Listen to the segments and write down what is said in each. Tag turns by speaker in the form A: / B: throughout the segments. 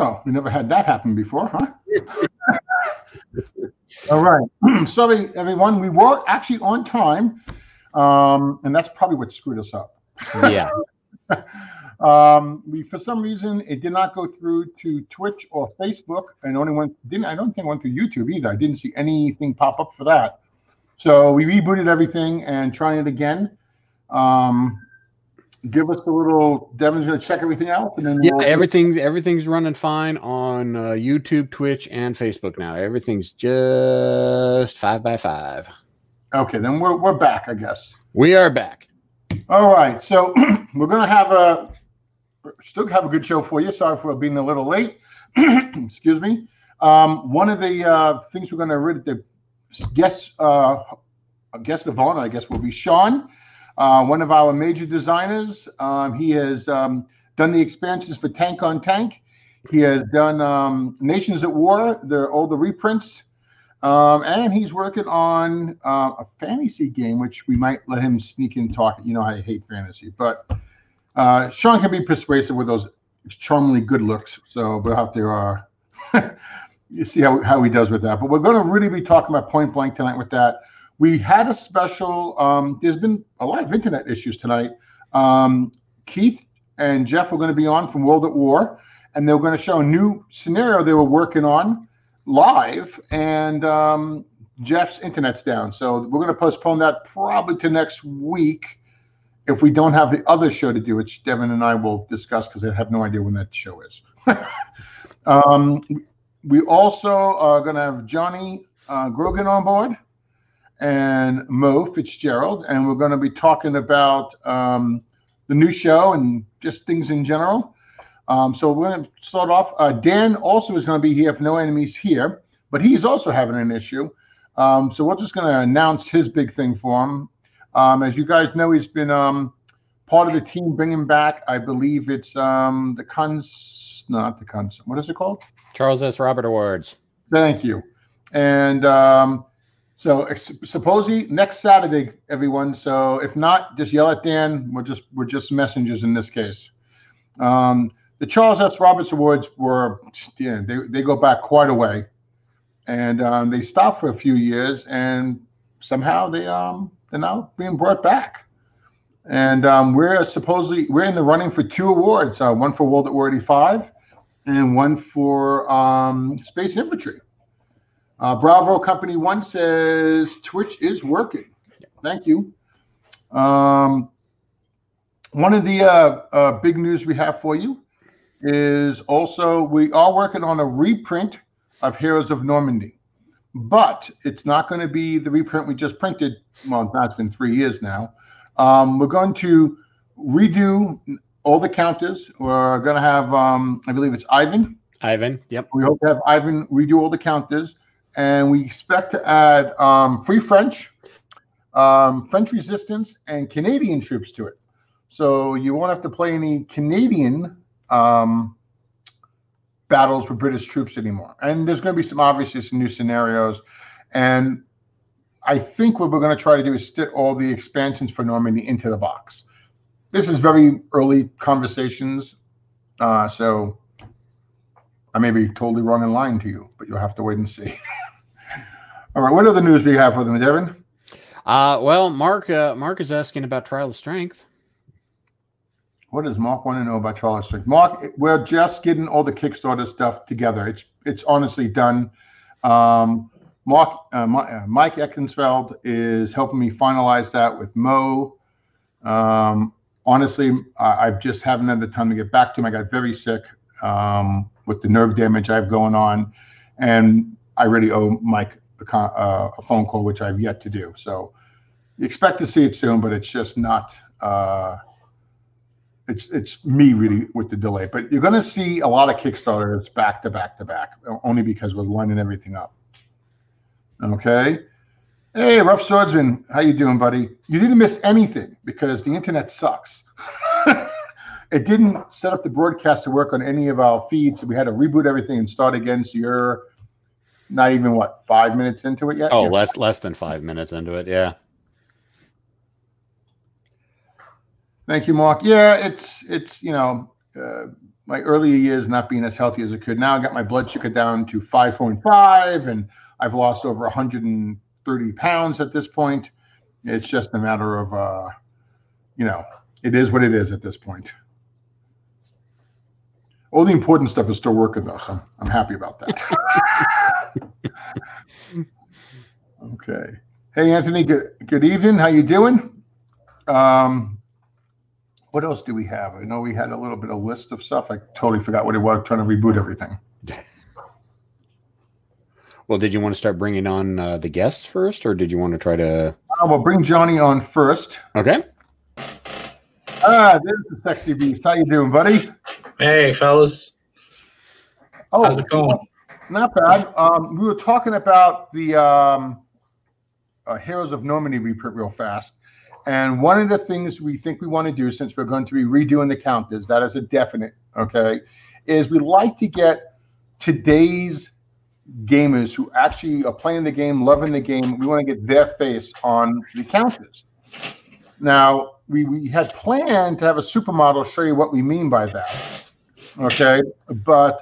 A: No, we never had that happen before, huh? All right. Sorry, everyone. We were actually on time, and that's probably what screwed us up.
B: Yeah.
A: For some reason, it did not go through to Twitch or Facebook, and only went. I don't think it went through YouTube either. I didn't see anything pop up for that. So we rebooted everything and trying it again. Give us a little. Devin's going to check everything out, and then
B: everything's running fine on YouTube, Twitch, and Facebook now. Everything's just 5 by 5.
A: Okay, then we're back, I guess.
B: We are back.
A: All right, so we're going to still have a good show for you. Sorry for being a little late. Excuse me. One of the things we're going to read the guest of honor, I guess, will be Sean. One of our major designers. He has done the expansions for Tank on Tank. He has done Nations at War, all the reprints. And he's working on a fantasy game, which we might let him sneak in and talk. You know, I hate fantasy. But Sean can be persuasive with those charmingly good looks. So we'll have to you see how he does with that. But we're going to really be talking about Point Blank tonight with that. We had a special, there's been a lot of internet issues tonight. Keith and Jeff were going to be on from World at War, and they were going to show a new scenario they were working on live, and Jeff's internet's down. So we're going to postpone that probably to next week if we don't have the other show to do, which Devin and I will discuss because I have no idea when that show is. We also are going to have Johnny Grogan on board, and Mo Fitzgerald, and we're going to be talking about the new show and just things in general. So we're going to start off. Dan also is going to be here if No Enemies here, but he's also having an issue. So we're just going to announce his big thing for him. As you guys know, he's been part of the team bringing back, I believe it's not the Cons. What is it called?
B: Charles S. Robert Awards.
A: Thank you. And so supposedly next Saturday, everyone. So if not, just yell at Dan. We're just messengers in this case. The Charles S. Roberts Awards were, they go back quite a way, and they stopped for a few years, and somehow they're now being brought back. And we're in the running for 2 awards, one for World at War 85 and one for Space Infantry. Bravo Company 1 says Twitch is working. Thank you. One of the big news we have for you is also we are working on a reprint of Heroes of Normandy, but it's not going to be the reprint we just printed. Well, that's been 3 years now. We're going to redo all the counters. We're going to have, I believe it's Ivan.
B: Ivan, yep.
A: We hope to have Ivan redo all the counters. And we expect to add Free French, French Resistance, and Canadian troops to it. So you won't have to play any Canadian battles with British troops anymore. And there's going to be some new scenarios. And I think what we're going to try to do is stick all the expansions for Normandy into the box. This is very early conversations, so I may be totally wrong and lying to you, but you'll have to wait and see. All right, what other news do you have for them, Devin?
B: Well, Mark is asking about Trial of Strength.
A: What does Mark want to know about Trial of Strength? Mark, we're just getting all the Kickstarter stuff together. It's honestly done. Mike Eckensfeld is helping me finalize that with Mo. Honestly, I just haven't had the time to get back to him. I got very sick with the nerve damage I have going on, and I really owe Mike a phone call, which I've yet to do. So expect to see it soon, but it's just not. It's me really with the delay. But you're going to see a lot of Kickstarters back to back to back, only because we're lining everything up. Okay. Hey, Rough Swordsman, how you doing, buddy? You didn't miss anything because the internet sucks. It didn't set up the broadcast to work on any of our feeds, so we had to reboot everything and start again. So you're not even, 5 minutes into it yet?
B: Oh, less than 5 minutes into it, yeah.
A: Thank you, Mark. Yeah, it's my earlier years not being as healthy as I could. Now I got my blood sugar down to 5.5, and I've lost over 130 pounds at this point. It's just a matter of, it is what it is at this point. All the important stuff is still working, though, so I'm happy about that. Okay. Hey, Anthony, good evening. How you doing? What else do we have? I know we had a little bit of list of stuff. I totally forgot what it was, trying to reboot everything.
B: Well, did you want to start bringing on the guests first, or did you want to try to...
A: We'll bring Johnny on first.
B: Okay.
A: There's the sexy beast. How you doing, buddy?
C: Hey, fellas.
A: Oh,
C: how's it going?
A: Not bad. We were talking about the Heroes of Normandy reprint real fast. And one of the things we think we want to do, since we're going to be redoing the counters, that is a definite, okay, is we like to get today's gamers who actually are playing the game, loving the game. We want to get their face on the counters. Now, we had planned to have a supermodel show you what we mean by that, okay? But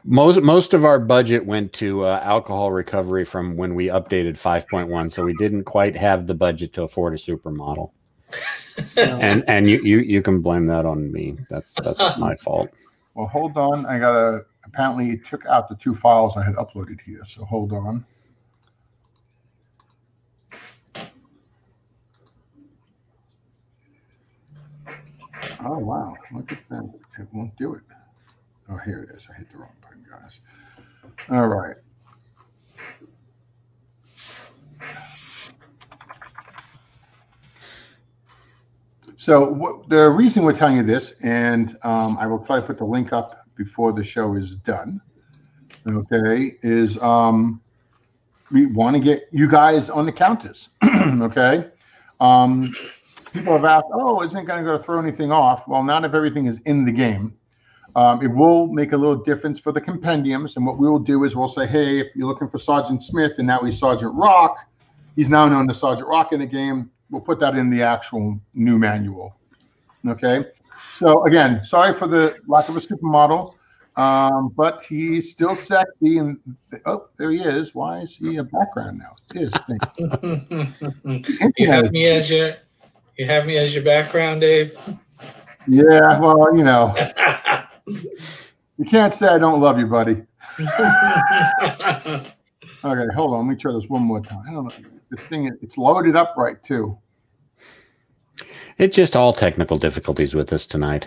B: most of our budget went to alcohol recovery from when we updated 5.1, so we didn't quite have the budget to afford a supermodel. and you can blame that on me. That's my fault.
A: Well, hold on. I gotta. Apparently, it took out the 2 files I had uploaded here. So hold on. Oh wow! Look at that. It won't do it. Oh, here it is. I hit the wrong button, guys. All right. So the reason we're telling you this, and I will try to put the link up before the show is done, okay, is we want to get you guys on the counters, okay? People have asked, oh, isn't it going to throw anything off? Well, not if everything is in the game. It will make a little difference for the compendiums, and what we will do is we'll say, hey, if you're looking for Sergeant Smith and now he's Sergeant Rock, he's now known as Sergeant Rock in the game. We'll put that in the actual new manual, okay? So again, sorry for the lack of a supermodel, but he's still sexy. And oh, there he is. Why is he a background now? It is.
C: You have me as your background, Dave.
A: Yeah, well, you can't say I don't love you, buddy. Okay, hold on. Let me try this one more time. I don't know. This thing, it's loaded up right too.
B: It's just all technical difficulties with this tonight.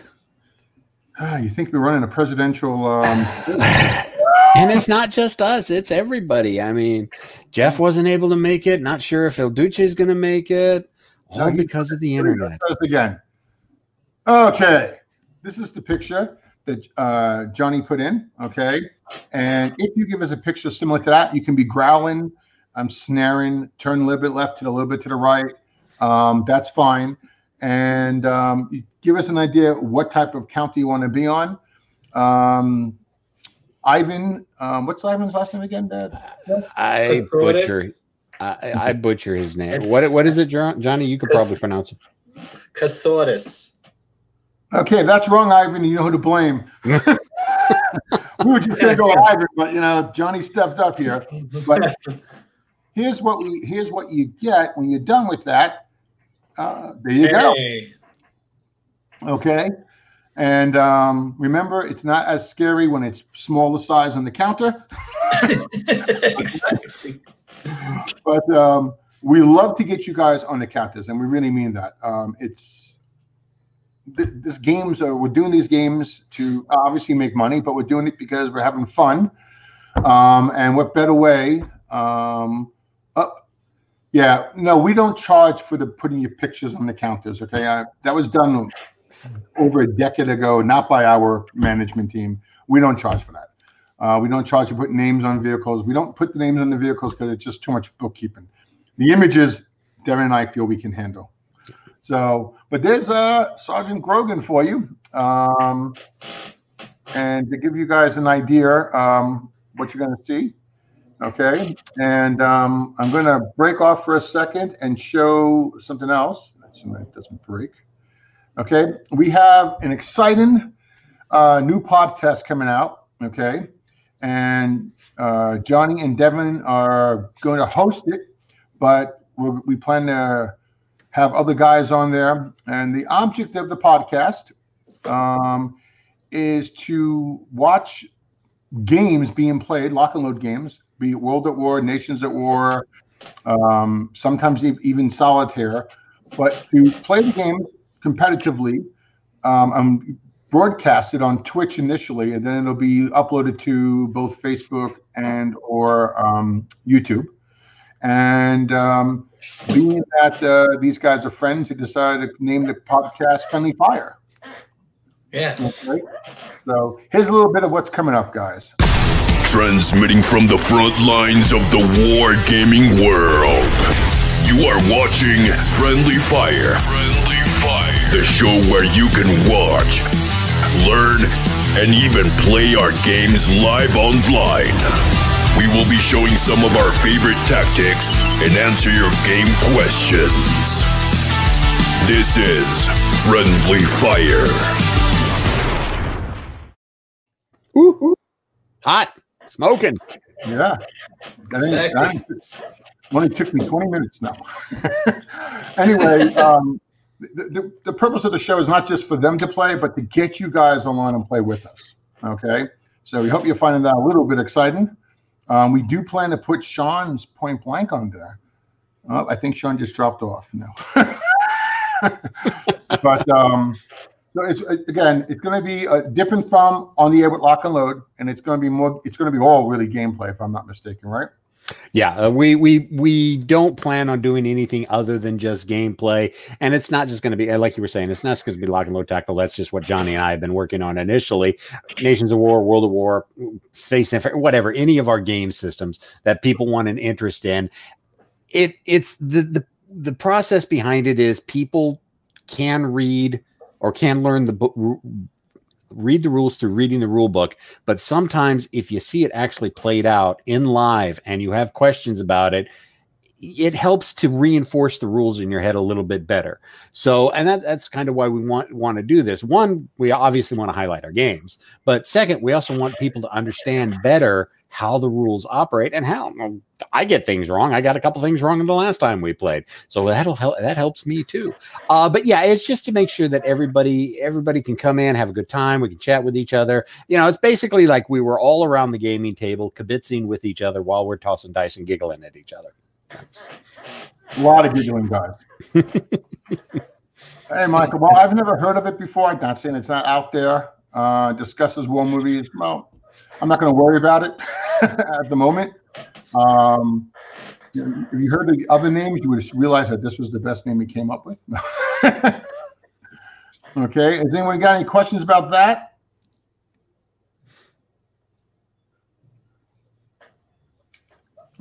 A: You think we're running a presidential...
B: And it's not just us. It's everybody. I mean, Jeff wasn't able to make it. Not sure if El Duce is going to make it. All because of the internet.
A: Again. Okay. This is the picture that Johnny put in. Okay. And if you give us a picture similar to that, you can be growling, snaring, turn a little bit left to a little bit to the right. That's fine. And you give us an idea what type of counter you want to be on. Ivan, what's Ivan's last name again, Dad?
B: I butcher his name. What is it, Johnny? You could probably pronounce it.
C: Casaurus.
A: Okay, if that's wrong, Ivan, you know who to blame. We were just going to go Ivan, but Johnny stepped up here. But here's what you get when you're done with that. There you go. Okay. And remember, it's not as scary when it's smaller size on the counter.
C: Exactly.
A: But we love to get you guys on the counters, and we really mean that. We're doing these games to obviously make money, but we're doing it because we're having fun. And what better way? Yeah, no, we don't charge for putting your pictures on the counters. Okay, that was done over a decade ago, not by our management team. We don't charge for that. We don't charge to put names on vehicles. We don't put the names on the vehicles because it's just too much bookkeeping. The images, Devin and I feel we can handle. So, but there's Sergeant Grogan for you, and to give you guys an idea what you're going to see. Okay, and I'm going to break off for a second and show something else. So that doesn't break. Okay, we have an exciting new podcast coming out. Okay, and Johnny and Devin are going to host it, but we plan to have other guys on there. And the object of the podcast is to watch games being played, lock and load games, be it World at War, Nations at War, sometimes even solitaire, but to play the game competitively, broadcast it on Twitch initially, and then it'll be uploaded to both Facebook and or YouTube. And being that these guys are friends, they decided to name the podcast Friendly Fire.
C: Yes.
A: Okay. So here's a little bit of what's coming up, guys.
D: Transmitting from the front lines of the wargaming world. You are watching Friendly Fire. Friendly Fire. The show where you can watch, learn, and even play our games live online. We will be showing some of our favorite tactics and answer your game questions. This is Friendly Fire.
B: Ooh. Hot. Smoking.
A: Yeah. That only took me 20 minutes now. Anyway, the purpose of the show is not just for them to play, but to get you guys online and play with us. Okay? So we hope you're finding that a little bit exciting. We do plan to put Sean's Point Blank on there. I think Sean just dropped off now. But so it's again, it's going to be different from On the Air with Lock and Load, and it's going to be more. It's going to be all really gameplay, if I'm not mistaken, right?
B: Yeah, we don't plan on doing anything other than just gameplay, and it's not just going to be like you were saying. It's not just going to be Lock and Load Tactical. That's just what Johnny and I have been working on initially. Nations of War, World of War, Space Infantry, whatever, any of our game systems that people want an interest in. It's the process behind it is people can read or can learn the book, read the rules through reading the rule book. But sometimes if you see it actually played out in live and you have questions about it, it helps to reinforce the rules in your head a little bit better. So, and that's kind of why we want to do this. One, we obviously want to highlight our games, but second, we also want people to understand better how the rules operate and how I get things wrong. I got a couple things wrong in the last time we played. So that'll help. That helps me too. But yeah, it's just to make sure that everybody can come in, have a good time. We can chat with each other. You know, it's basically like we were all around the gaming table, kibitzing with each other while we're tossing dice and giggling at each other. That's
A: a lot of giggling, guys. Hey, Michael. Well, I've never heard of it before. I'm not saying it's not out there. Discusses war movies. Well, I'm not going to worry about it at the moment. If you heard the other names, you would realize that this was the best name we came up with. Okay. Has anyone got any questions about that?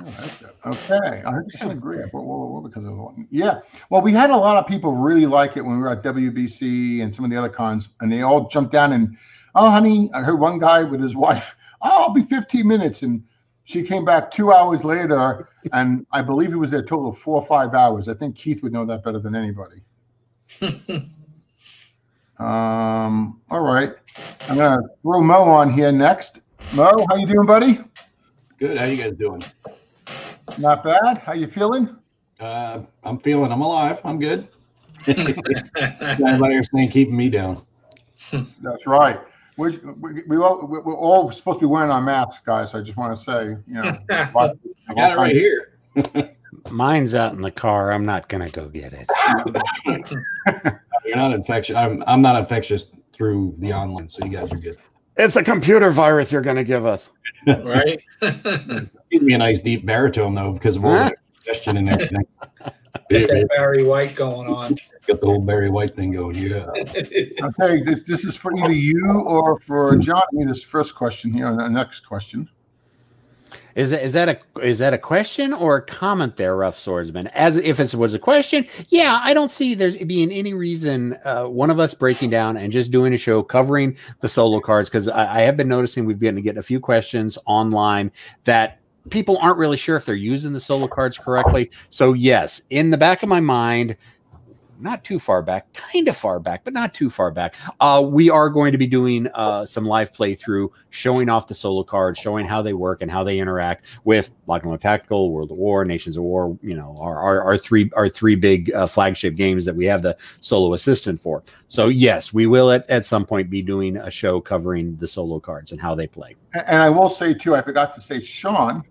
A: Oh, that's good. Okay. I 100% agree. Because of yeah. Well, we had a lot of people really like it when we were at WBC and some of the other cons, and they all jumped down and, oh, honey, I heard one guy with his wife, oh, I'll be 15 minutes. And she came back 2 hours later, and I believe it was a total of 4 or 5 hours. I think Keith would know that better than anybody. All right. I'm going to throw Mo on here next. Mo, how you doing, buddy?
E: Good. How you guys doing?
A: Not bad. How you feeling?
E: I'm alive. I'm good. Everybody saying keeping me down.
A: That's right. We're all supposed to be wearing our masks, guys. I just want to say, you know,
E: I got it right here.
B: Mine's out in the car. I'm not gonna go get it.
E: You're not infectious. I'm not infectious through the online, so you guys are good.
B: It's a computer virus you're gonna give us,
C: right?
E: Give me a nice deep baritone though, because of all the congestion and everything.
C: Get that Barry White going on.
E: Got the whole Barry White thing going, yeah.
A: Okay, this is for either you or for Johnny. This first question here, the next question.
B: Is that a question or a comment there, Rough Swordsman? As if it was a question, yeah, I don't see there's being any reason one of us breaking down and just doing a show covering the solo cards, because I have been noticing we've been getting a few questions online that people aren't really sure if they're using the solo cards correctly. So yes, in the back of my mind, not too far back, kind of far back, but not too far back. We are going to be doing some live playthrough, showing off the solo cards, showing how they work and how they interact with Lock and Load Tactical, World of War, Nations of War. You know, our three big flagship games that we have the solo assistant for. So yes, we will at some point be doing a show covering the solo cards and how they play.
A: And I will say too, I forgot to say, Sean.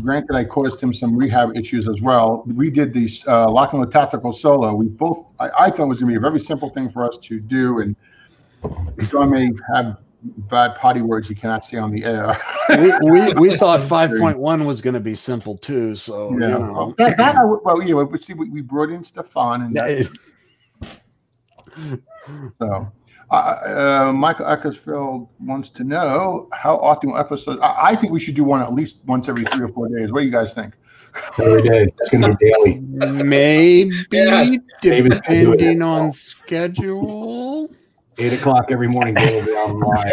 A: Granted, I caused him some rehab issues as well. We did the Lock and Load Tactical solo. We both, I thought it was going to be a very simple thing for us to do, and Sean may have bad potty words he cannot say on the air.
B: we thought 5.1 was going to be simple too. So
A: yeah,
B: you know.
A: We brought in Stefan, and so. Michael Eckersfield wants to know how often episodes. I think we should do one at least once every 3 or 4 days. What do you guys think?
E: Every day. It's going to be daily.
B: Maybe, depending on schedule.
E: 8 o'clock every morning. Daily online.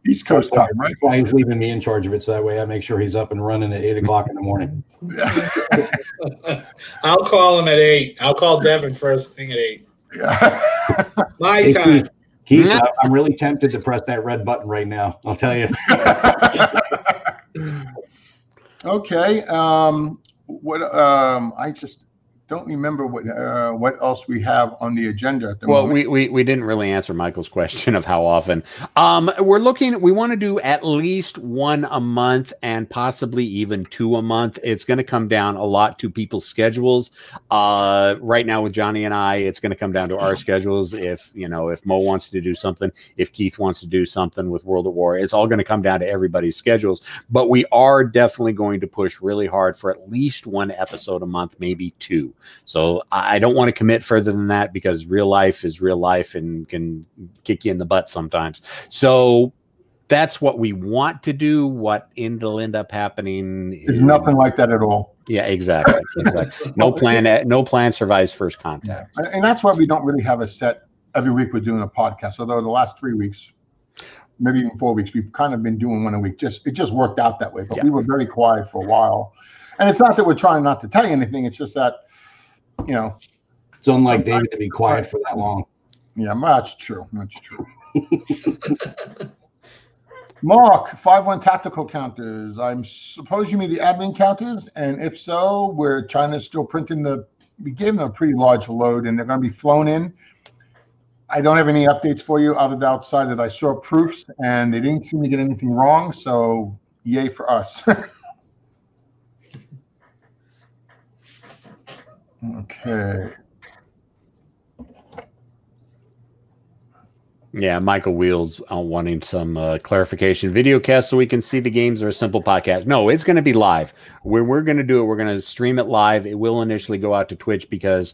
A: East Coast time, right?
E: Why he's leaving me in charge of it, so that way I make sure he's up and running at 8 o'clock in the morning.
C: I'll call him at 8. I'll call Devin first thing at 8.
A: Yeah.
C: My time.
E: Keith, I'm really tempted to press that red button right now. I'll tell you.
A: Okay. I just don't remember what else we have on the agenda at the moment.
B: We didn't really answer Michael's question of how often. We want to do at least one a month and possibly even 2 a month. It's going to come down a lot to people's schedules. Right now with Johnny and I, it's going to come down to our schedules. If Mo wants to do something, if Keith wants to do something with World of War, it's all going to come down to everybody's schedules. But we are definitely going to push really hard for at least 1 episode a month, maybe 2. So I don't want to commit further than that because real life is real life and can kick you in the butt sometimes. So that's what we want to do. What will end up happening
A: is nothing like that at all.
B: Yeah, exactly. No plan survives first contact.
A: And that's why we don't really have a set every week we're doing a podcast. Although the last 3 weeks, maybe even 4 weeks, we've kind of been doing one a week. It just worked out that way. But we were very quiet for a while. And it's not that we're trying not to tell you anything. It's just that,
E: it's unlike David to be quiet for that long.
A: Yeah, that's true. That's true. Mark, 5-1 tactical counters. I suppose you mean the admin counters, and if so, where China's still printing we gave them a pretty large load, and they're going to be flown in. I don't have any updates for you out of the outside that I saw proofs, and they didn't seem to get anything wrong, so yay for us. Okay.
B: Yeah, Michael Wheels wanting some clarification. Video cast so we can see the games or a simple podcast. No, it's going to be live. We're going to do it. We're going to stream it live. It will initially go out to Twitch because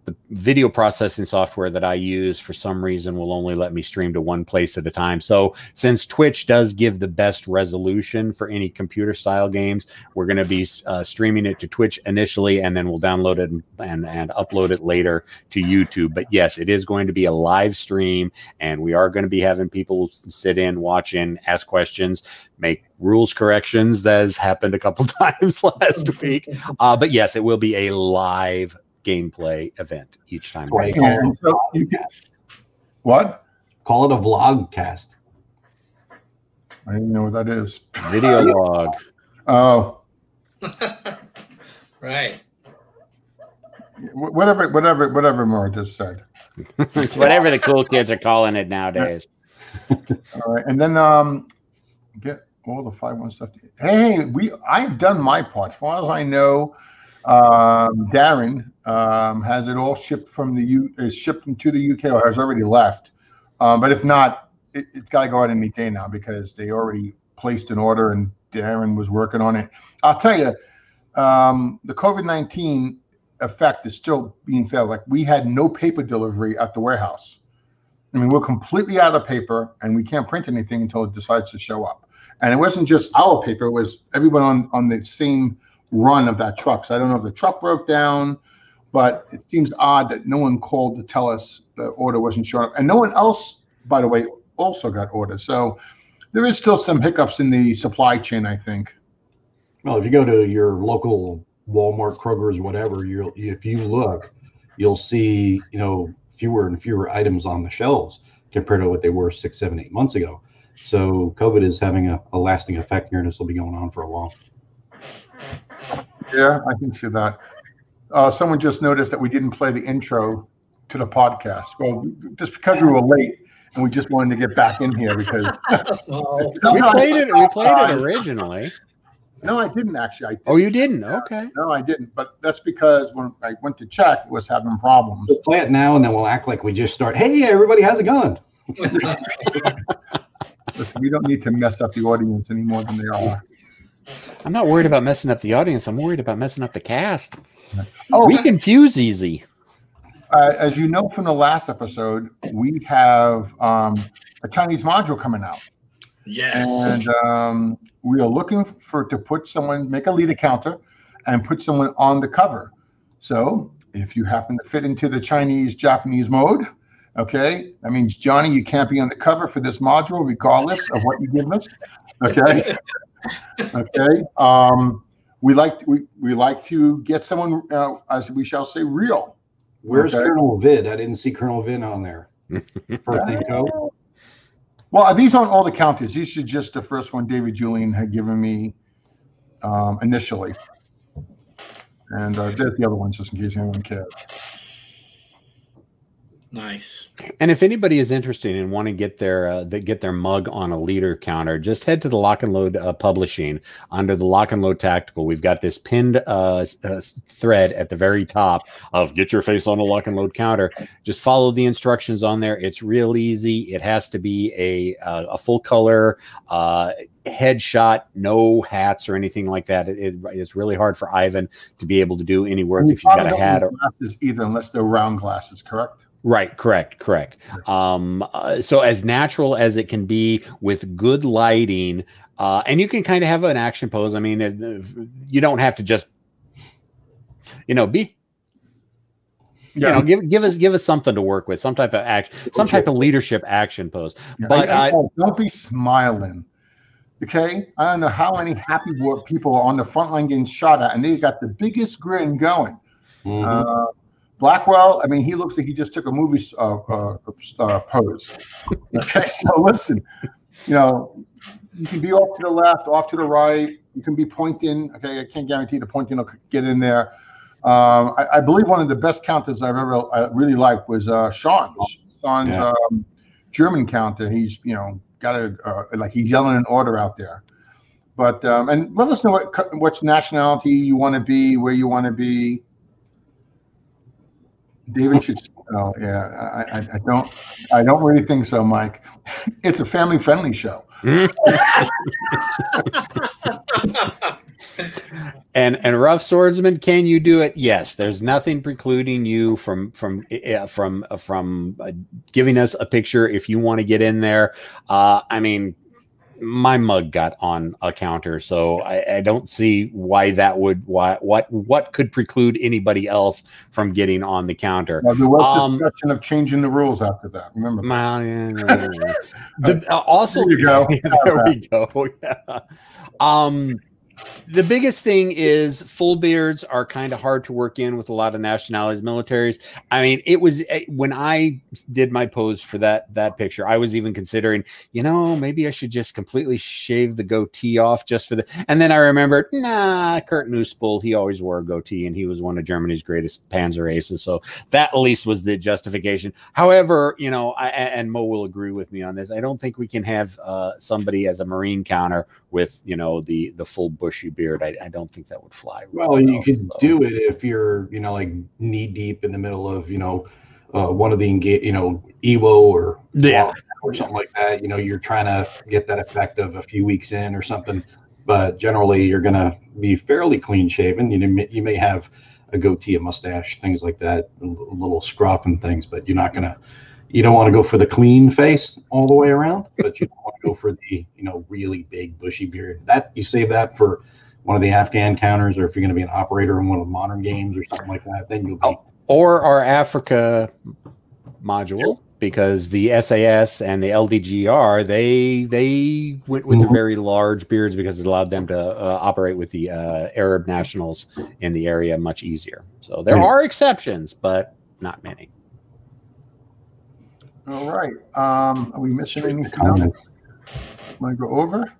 B: the video processing software that I use for some reason will only let me stream to one place at a time. So since Twitch does give the best resolution for any computer style games, we're going to be streaming it to Twitch initially, and then we'll download it and upload it later to YouTube. But yes, it is going to be a live stream, and we are going to be having people sit in, watch in, ask questions, make rules corrections. That has happened a couple times last week. But yes, it will be a live gameplay event each time.
E: Right.
A: So what?
E: Call it a vlog cast.
A: I don't even know what that is.
B: Video log.
A: Oh.
C: Right.
A: Whatever Mara just said.
B: It's whatever the cool kids are calling it nowadays.
A: All right, and then get all the 5-1 stuff. Hey, I've done my part. As far as I know, Darren has it all shipped to the UK or has already left. But if not, it's got to go out any day now because they already placed an order and Darren was working on it. I'll tell you, the COVID-19 effect is still being felt. Like we had no paper delivery at the warehouse. I mean, we're completely out of paper and we can't print anything until it decides to show up. And it wasn't just our paper, it was everyone on the same run of that truck. So I don't know if the truck broke down, but it seems odd that no one called to tell us the order wasn't showing up. And no one else, by the way, also got orders. So there is still some hiccups in the supply chain, I think.
E: Well, if you go to your local Walmart, Kroger's, whatever, if you look, you'll see, fewer and fewer items on the shelves compared to what they were 6, 7, 8 months ago. So COVID is having a lasting effect here, and this will be going on for a while.
A: Yeah, I can see that. Someone just noticed that we didn't play the intro to the podcast. Well, just because we were late and we just wanted to get back in here because
B: we played it originally.
A: No, I didn't actually.
B: Oh, you didn't? Okay.
A: No, I didn't. But that's because when I went to check, it was having problems.
E: We'll play it now, and then we'll act like we just start. Hey, everybody, how's it going?
A: Listen, we don't need to mess up the audience any more than they are.
B: I'm not worried about messing up the audience. I'm worried about messing up the cast.
A: Oh,
B: we confuse easy.
A: As you know from the last episode, we have a Chinese module coming out.
C: Yes.
A: And we are looking to put someone, make a leader counter, and put someone on the cover. So if you happen to fit into the Chinese-Japanese mode, okay, that means, Johnny, you can't be on the cover for this module regardless of what you give us. Okay. Okay. We like to get someone, as we shall say, real.
E: Where's Colonel Vid? I didn't see Colonel Vid on there.
A: Well, these aren't all the counters. These are just the first one David Julian had given me initially. And there's the other ones, just in case anyone cares.
C: Nice.
B: And if anybody is interested and want to get their mug on a leader counter, just head to the Lock and Load Publishing under the Lock and Load Tactical. We've got this pinned thread at the very top of get your face on a Lock and Load counter. Just follow the instructions on there. It's real easy. It has to be a full color headshot, no hats or anything like that. It's really hard for Ivan to be able to do any work if you've got a hat or
A: glasses either, unless they're round glasses, correct?
B: Right, correct. So as natural as it can be with good lighting, and you can kind of have an action pose. I mean, you don't have to just, give us something to work with, some type of action, some type of leadership action pose.
A: Yeah,
B: but
A: don't be smiling. Okay, I don't know how many happy people are on the front line getting shot at, and they got the biggest grin going. Mm-hmm. Blackwell, I mean, he looks like he just took a movie pose. Okay, so listen, you can be off to the left, off to the right. You can be pointing. Okay, I can't guarantee the pointing will get in there. I believe one of the best counters I've ever really liked was Sean's German counter. He's got he's yelling an order out there. But and let us know what nationality you want to be, where you want to be. David should. Oh yeah, I don't really think so, Mike. It's a family-friendly show.
B: And Rough Swordsman, can you do it? Yes. There's nothing precluding you from giving us a picture if you want to get in there. I mean, my mug got on a counter, so I don't see why that would what could preclude anybody else from getting on the counter.
A: Well, there was discussion of changing the rules after that. Remember?
B: Also,
A: there you go.
B: There we go. Yeah. The biggest thing is full beards are kind of hard to work in with a lot of nationalities, militaries. I mean, it was when I did my pose for that picture, I was even considering, maybe I should just completely shave the goatee off just for the. And then I remembered, Kurt Nussbull, he always wore a goatee, and he was one of Germany's greatest Panzer aces. So that at least was the justification. However, and Mo will agree with me on this. I don't think we can have somebody as a Marine counter with the full bushy beard. I don't think that would fly.
E: Well, you could do it if you're like knee deep in the middle of one of the Ewo or something like that. You're trying to get that effect of a few weeks in or something. But generally, you're going to be fairly clean shaven. You may have a goatee, a mustache, things like that, a little scruff and things. But you're not going to. You don't want to go for the clean face all the way around, but you don't want to go for the really big bushy beard. That you save that for one of the Afghan counters, or if you're going to be an operator in one of the modern games or something like that, then you'll be.
B: Or our Africa module, because the SAS and the LDGR they went with the very large beards because it allowed them to operate with the Arab nationals in the area much easier. So there are exceptions, but not many.
A: All right. Are we missing any comments? Want to go over?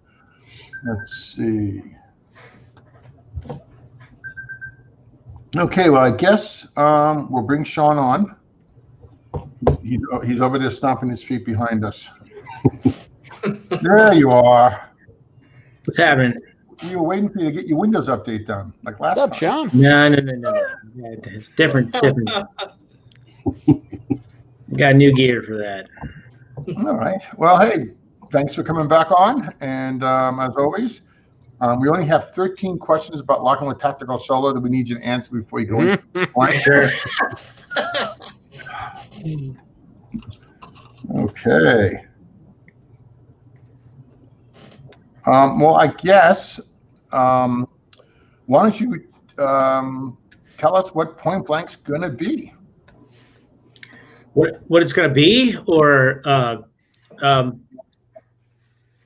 A: Let's see. Okay, well, I guess we'll bring Sean on. He's over there stomping his feet behind us. There you are.
F: What's happening?
A: You were waiting for you to get your Windows update done, like last
B: What's up,
A: time.
B: Sean?
F: No. Yeah, it's different. Got new gear for that.
A: All right. Well, hey, thanks for coming back on. And as always, we only have 13 questions about locking with tactical solo that we need you to answer before you go in.
F: Sure.
A: Okay. Well, I guess, why don't you tell us what Point Blank's going to be?
F: What it's going to be, or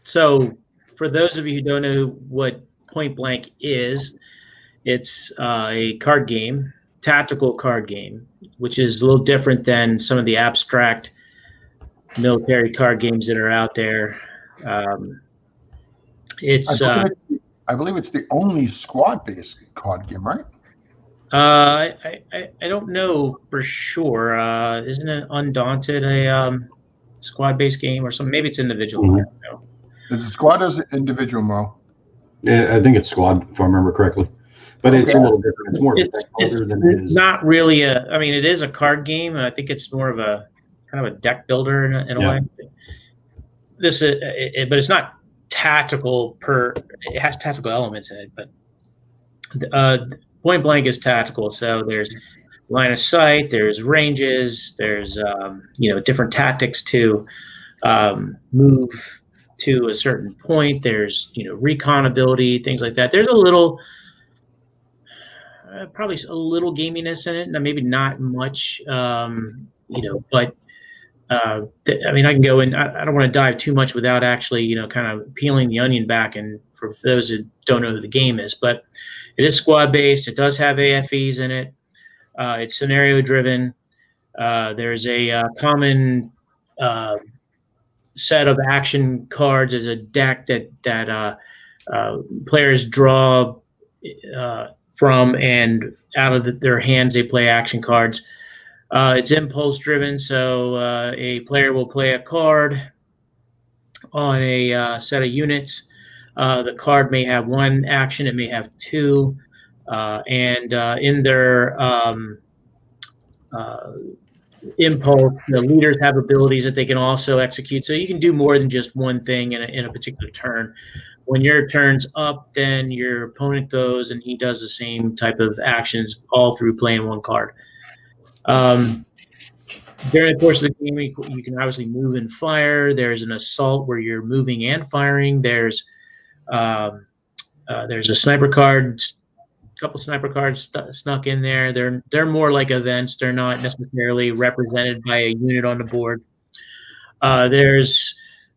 F: so for those of you who don't know what Point Blank is, it's a card game, tactical card game, which is a little different than some of the abstract military card games that are out there. It's
A: I believe it's the only squad-based card game, right?
F: I don't know for sure. Isn't it Undaunted a squad-based game or something? Maybe it's individual. I don't know.
A: Is it squad or is it individual, Mo?
E: Yeah, I think it's squad, if I remember correctly. But it's a little different. It's more of a deck builder than it is.
F: Not really I mean, it is a card game. I think it's more of a kind of a deck builder in a way. This is, but it's not tactical it has tactical elements in it, but Point Blank is tactical. So there's line of sight, there's ranges, there's different tactics to move to a certain point. There's recon ability, things like that. There's a little probably a little gaminess in it, maybe not much, but I mean, I can go in. I don't want to dive too much without actually, kind of peeling the onion back. And for those who don't know who the game is, but it is squad based. It does have AFEs in it. It's scenario driven. There's a common set of action cards as a deck that players draw from, and out of their hands they play action cards. It's impulse driven, so a player will play a card on a set of units. The card may have one action, it may have two, and in their impulse, the leaders have abilities that they can also execute. So you can do more than just one thing in a particular turn. When your turn's up, then your opponent goes and he does the same type of actions all through playing one card. During the course of the game, you can obviously move and fire. There's an assault where you're moving and firing. There's a sniper card, a couple sniper cards snuck in there. They're more like events. They're not necessarily represented by a unit on the board. There's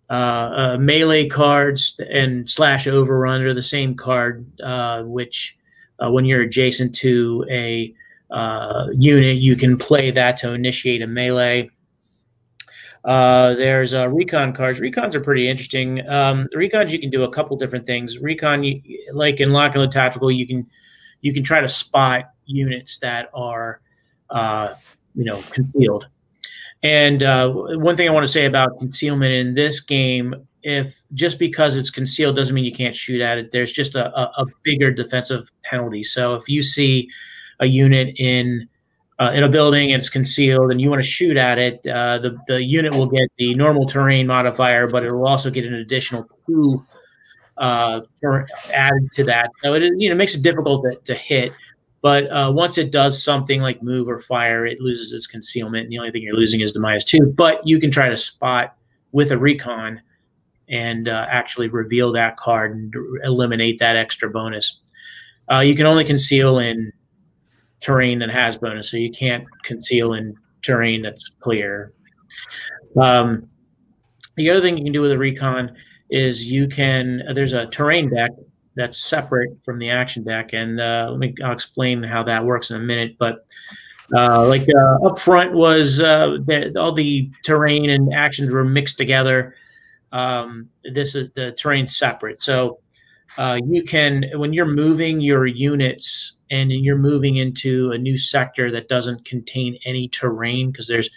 F: melee cards and slash overrun are the same card, which when you're adjacent to a unit, you can play that to initiate a melee. There's recon cards. Recons are pretty interesting. Recons, you can do a couple different things. Recon, like in Lock and Load Tactical, you can try to spot units that are concealed. And one thing I want to say about concealment in this game, if just because it's concealed doesn't mean you can't shoot at it. There's just a bigger defensive penalty. So if you see a unit in a building and it's concealed and you want to shoot at it, the unit will get the normal terrain modifier, but it will also get an additional 2 added to that. So it makes it difficult to hit. But once it does something like move or fire, it loses its concealment. And the only thing you're losing is the -2. But you can try to spot with a recon and actually reveal that card and eliminate that extra bonus. You can only conceal in terrain that has bonus, so you can't conceal in terrain that's clear. The other thing you can do with a recon is there's a terrain deck that's separate from the action deck, and I'll explain how that works in a minute. But up front was all the terrain and actions were mixed together. This is the terrain separate, so you can, when you're moving your units and you're moving into a new sector that doesn't contain any terrain, because there's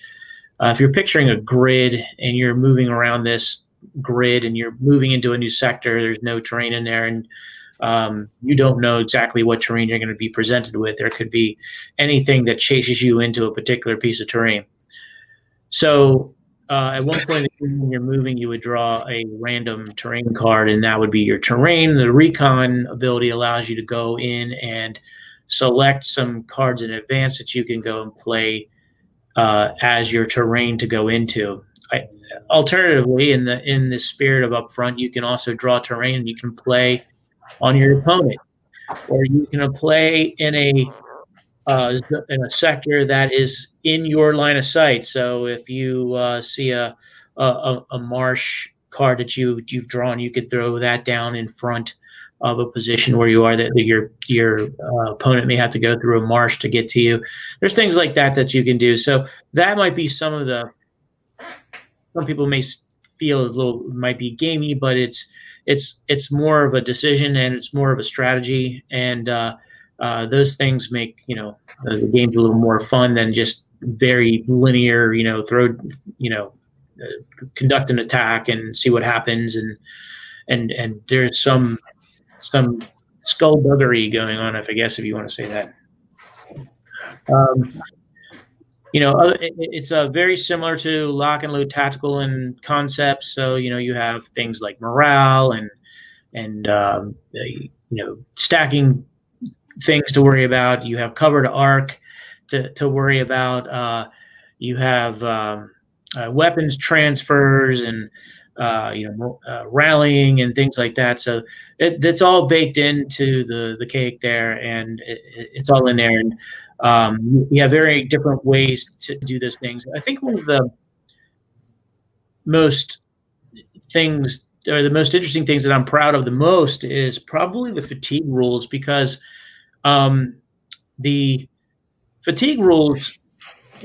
F: if you're picturing a grid and you're moving around this grid and you're moving into a new sector, there's no terrain in there, and you don't know exactly what terrain you're going to be presented with. There could be anything that chases you into a particular piece of terrain. So at one point when you're moving, you would draw a random terrain card, and that would be your terrain. The recon ability allows you to go in and select some cards in advance that you can go and play as your terrain to go into. Alternatively, in the spirit of upfront, you can also draw terrain and you can play on your opponent, or you can play in a sector that is in your line of sight. So if you see a marsh card that you've drawn, you could throw that down in front of a position where you are that your opponent may have to go through a marsh to get to you. There's things like that you can do. So that might be some people may feel might be gamey, but it's more of a decision and it's more of a strategy, and those things make the game's a little more fun than just very linear. Conduct an attack and see what happens, and there's some skullduggery going on, if you want to say that. It's very similar to lock and load tactical and concepts. So you have things like morale and stacking things to worry about. You have covered arc to worry about. You have weapons transfers and rallying and things like that. So it's all baked into the cake there, and it's all in there. And we have very different ways to do those things. I think one of the most interesting things that I'm proud of the most is probably the fatigue rules, because the fatigue rules,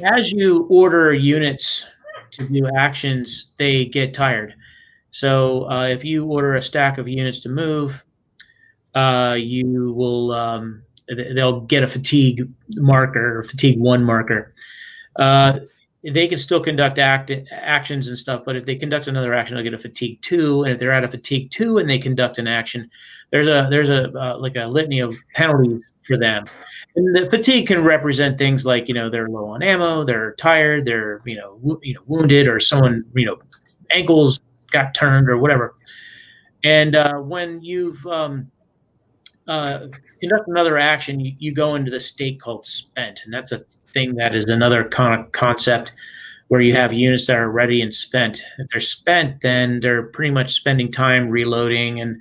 F: as you order units to do actions, they get tired. So if you order a stack of units to move, you will they'll get a fatigue marker, or fatigue 1 marker. They can still conduct actions and stuff, but if they conduct another action, they'll get a fatigue 2. And if they're at a fatigue 2 and they conduct an action, there's a litany of penalties for them. And the fatigue can represent things like they're low on ammo, they're tired, they're wounded, or someone ankles got turned or whatever. And when you've conduct another action, you go into the state called spent, and that's a thing that is another concept where you have units that are ready and spent. If they're spent, then they're pretty much spending time reloading and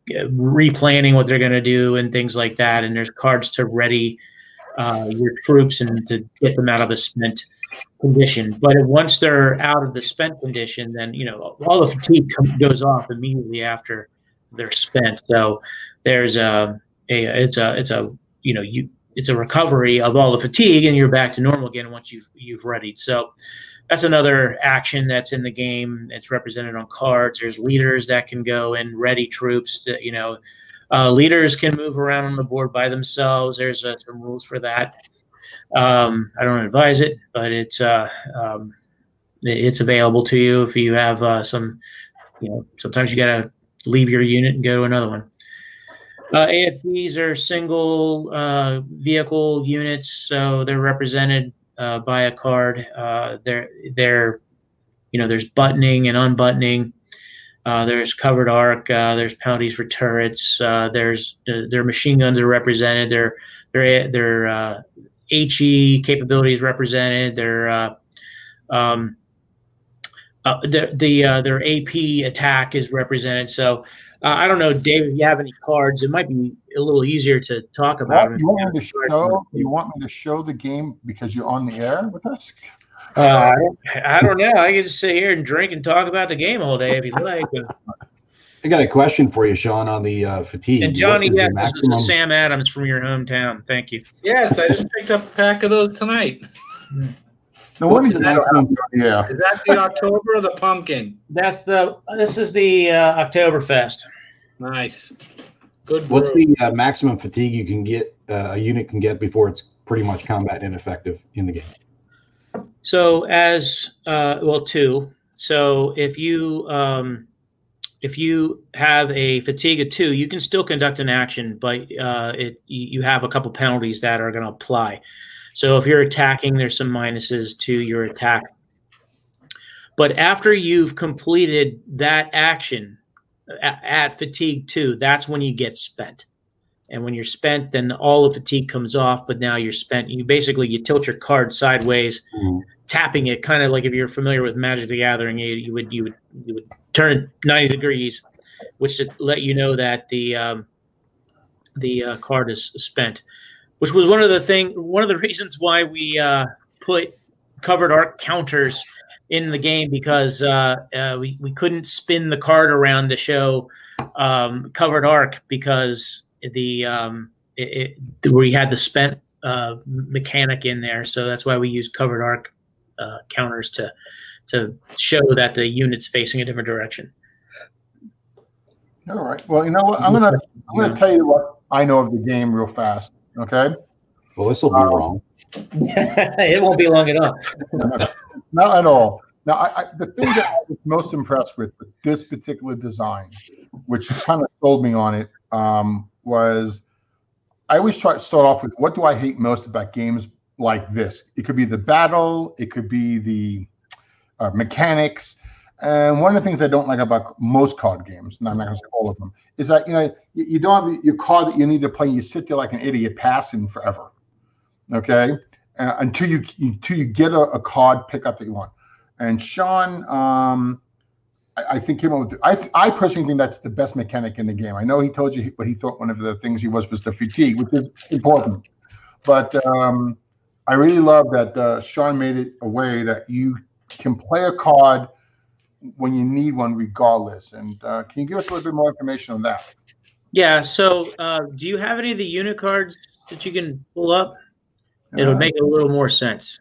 F: replanning what they're going to do and things like that. And there's cards to ready your troops and to get them out of a spent condition. But once they're out of the spent condition, then all the fatigue goes off immediately after they're spent. So there's it's a recovery of all the fatigue, and you're back to normal again once you've readied. So that's another action that's in the game. It's represented on cards. There's leaders that can go and ready troops. That leaders can move around on the board by themselves. There's some rules for that. I don't advise it, but it's available to you if you have some. Sometimes you gotta leave your unit and go to another one. AFVs are single vehicle units, so they're represented by a card. There's buttoning and unbuttoning. There's covered arc. There's penalties for turrets. Their machine guns are represented. Their HE capabilities represented. Their AP attack is represented. So I don't know, Dave, if you have any cards, it might be a little easier to talk about.
A: You want me to show the game because you're on the air with us?
F: I don't know. I can just sit here and drink and talk about the game all day if you like.
E: I got a question for you, Sean, on the fatigue.
F: And Johnny,
E: What is the
F: this
E: maximum?
F: is Sam Adams from your hometown. Thank you.
C: Yes, I just picked up a pack of those tonight.
A: No
E: What's
A: wonder
E: the
A: you don't
E: maximum?
A: yeah.
C: Is that the October or the pumpkin?
F: This is the Oktoberfest.
C: Nice. Good.
E: What's
C: brew.
E: the maximum fatigue you can get a unit can get before it's pretty much combat ineffective in the game?
F: So two. So if you have a fatigue of 2, you can still conduct an action, but you have a couple penalties that are going to apply. So if you're attacking, there's some minuses to your attack. But after you've completed that action at fatigue 2, that's when you get spent. And when you're spent, then all the fatigue comes off, but now you're spent. You tilt your card sideways, tapping it, kind of like if you're familiar with Magic the Gathering, you would turn it 90 degrees, which should let you know that the card is spent. Which was one of the reasons why we put covered arc counters in the game, because we couldn't spin the card around to show covered arc because we had the spent mechanic in there. So that's why we use covered arc counters to show that the unit's facing a different direction.
A: All right. Well, you know what? I'm gonna tell you what I know of the game real fast. Okay.
E: Well, this will be wrong.
F: It won't be long at all.
A: Not at all. Now, the thing that I was most impressed with this particular design, which kind of sold me on it, was I always try to start off with what do I hate most about games like this? It could be the battle, it could be the mechanics, and one of the things I don't like about most card games, and I'm not going to say all of them, is that you don't have your card that you need to play. You sit there like an idiot passing forever, okay, until you get a card pickup that you want. And Sean, I think came up with. I personally think that's the best mechanic in the game. I know he told you what he thought one of the things he was the fatigue, which is important, but I really love that Sean made it a way that you can play a card when you need one regardless. And can you give us a little bit more information on that?
F: Yeah. So do you have any of the unit cards that you can pull up? It'll make a little more sense.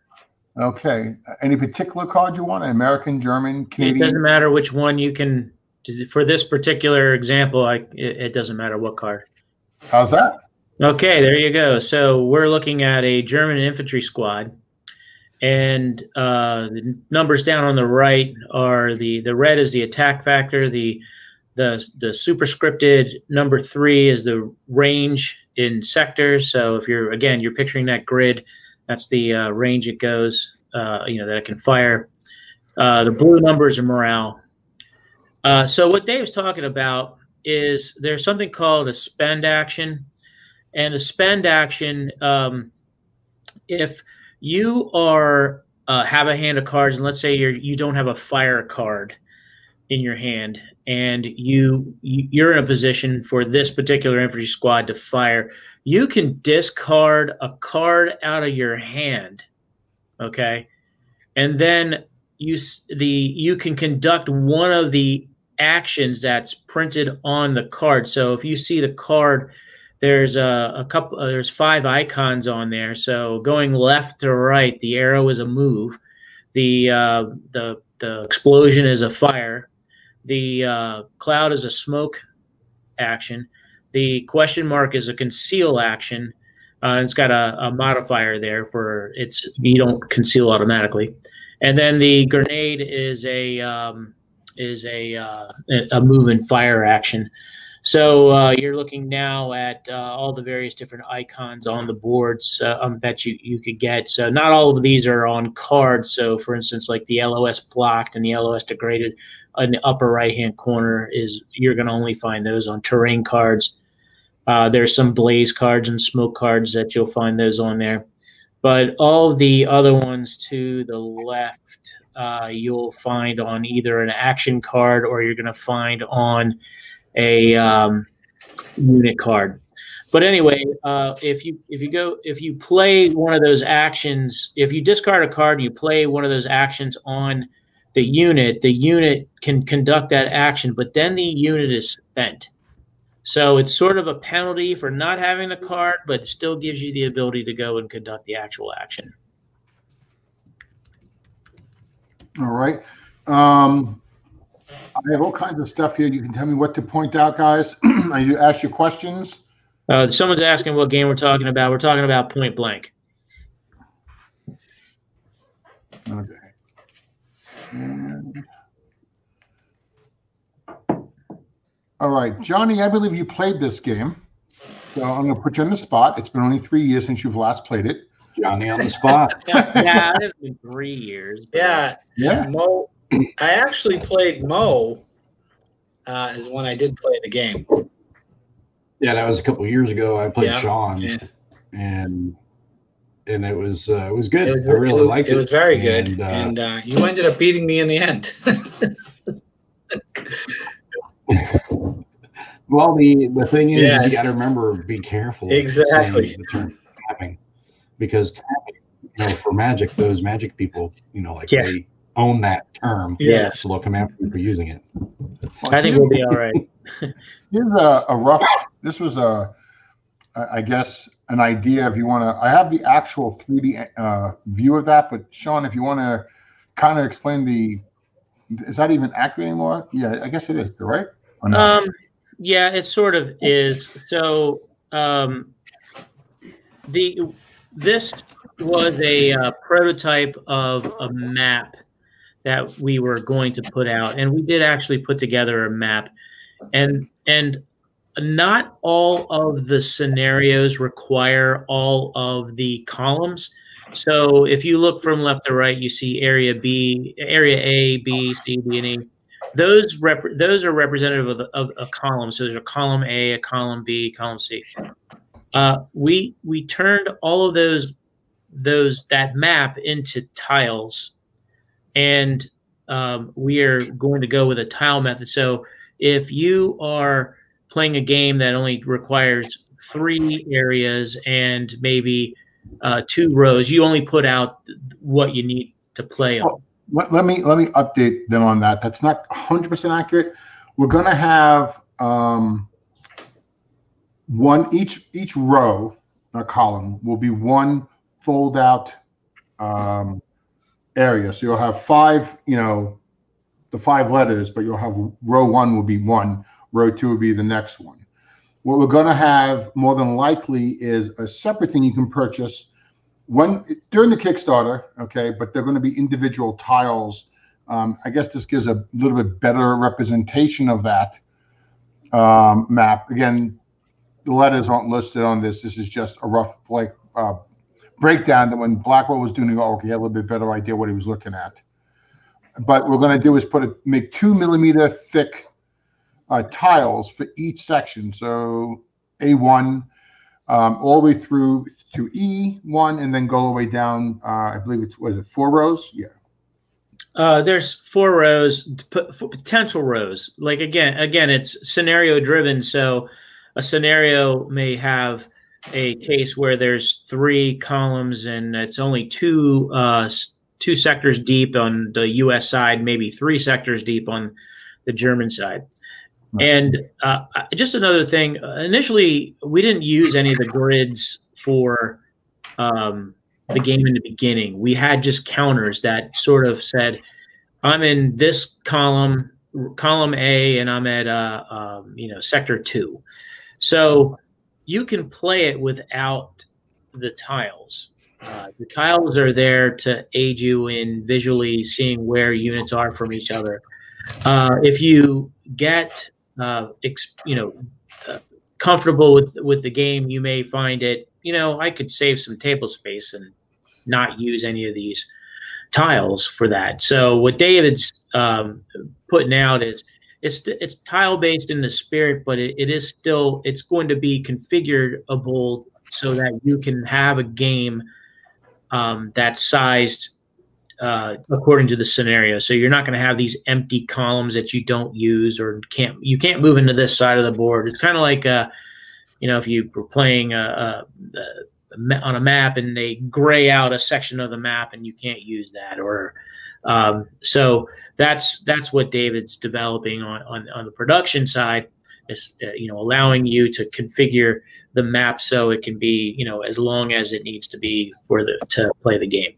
A: Okay. Any particular card you want? American, German, Canadian?
F: It doesn't matter which one you can. For this particular example, it doesn't matter what card.
A: How's that?
F: Okay, there you go. So we're looking at a German infantry squad. And the numbers down on the right are the red is the attack factor. The superscripted number 3 is the range in sectors. So if you're picturing that grid, that's the range it goes, that it can fire. The blue numbers are morale. So what Dave's talking about is there's something called a spend action. And a spend action, if you are have a hand of cards, and let's say you don't have a fire card in your hand, and you're in a position for this particular infantry squad to fire, you can discard a card out of your hand, okay, and then you can conduct one of the actions that's printed on the card. So if you see the card, there's there's 5 icons on there. So going left to right, the arrow is a move, the explosion is a fire, the cloud is a smoke action, the question mark is a conceal action. It's got a modifier there for you don't conceal automatically, and then the grenade is a move and fire action. So you're looking now at all the various different icons on the boards that you could get. So not all of these are on cards. So for instance, like the LOS blocked and the LOS degraded in the upper right-hand corner you're going to only find those on terrain cards. There's some blaze cards and smoke cards that you'll find those on there. But all of the other ones to the left, you'll find on either an action card or you're going to find on a unit card. But anyway, if you play one of those actions, if you discard a card and you play one of those actions on the unit can conduct that action, but then the unit is spent. So it's sort of a penalty for not having the card, but it still gives you the ability to go and conduct the actual action.
A: All right. I have all kinds of stuff here. You can tell me what to point out, guys. I ask you questions.
F: Someone's asking what game we're talking about. We're talking about Point Blank.
A: Okay. All right, Johnny, I believe you played this game. So I'm going to put you on the spot. It's been only 3 years since you've last played it.
E: Johnny on the spot.
F: Yeah, it's been 3 years.
C: Yeah.
A: Yeah.
C: Mo, I actually played Mo is when I did play the game.
E: Yeah, that was a couple of years ago. I played
C: Yeah.
E: Sean,
C: Yeah.
E: and it was good.
C: I
E: really liked it.
C: It was very good,
E: And,
C: and you ended up beating me in the end.
E: well, the thing is,
C: Yes.
E: you got to remember, be careful.
C: Exactly.
E: saying the term tapping, because tapping, for Magic, those Magic people, they own that term.
C: Yes.
E: So they'll come after you for using it.
F: I think we'll be all right.
A: Here's a rough. This was I guess, an idea if you want to. I have the actual 3D view of that, but Sean, if you want to kind of explain is that even accurate anymore? Yeah, I guess it is, right? Or no?
F: Yeah, it sort of is. So this was a prototype of a map that we were going to put out, and we did actually put together a map, and not all of the scenarios require all of the columns. So if you look from left to right, you see area A, B, C, D, and E. Those are representative of a column. So there's a column A, a column B, column C. We turned all of that map into tiles, and we are going to go with a tile method. So if you are playing a game that only requires 3 areas and maybe 2 rows, you only put out what you need to play on.
A: Let me update them on that. That's not 100% accurate. We're going to have each row, a column, will be one fold out area. So you'll have 5, the 5 letters, but you'll have row 1 will be 1, row 2 will be the next one. What we're going to have more than likely is a separate thing you can purchase during the Kickstarter, okay, but they're going to be individual tiles. I guess this gives a little bit better representation of that map. Again, the letters aren't listed on this. This is just a rough breakdown that when Blackwell was doing the artwork, he had a little bit better idea what he was looking at. But what we're going to do is make 2 millimeter thick tiles for each section. So A1 all the way through to E1, and then go all the way down. I believe it's 4 rows? Yeah.
F: There's 4 rows, potential rows. Like again, it's scenario driven. So a scenario may have a case where there's 3 columns and it's only 2 sectors deep on the U.S. side, maybe 3 sectors deep on the German side. And just another thing, initially, we didn't use any of the grids for the game in the beginning. We had just counters that sort of said, I'm in this column A, and I'm at, sector 2. So you can play it without the tiles. The tiles are there to aid you in visually seeing where units are from each other. If you get comfortable with the game, you may find it, I could save some table space and not use any of these tiles for that. So what David's putting out is it's tile based in the spirit, but it's going to be configurable so that you can have a game that's sized according to the scenario. So you're not going to have these empty columns that you don't use or you can't move into this side of the board. It's kind of like if you were playing on a map and they gray out a section of the map and you can't use that, or so that's what David's developing on the production side, is allowing you to configure the map so it can be as long as it needs to be to play the game.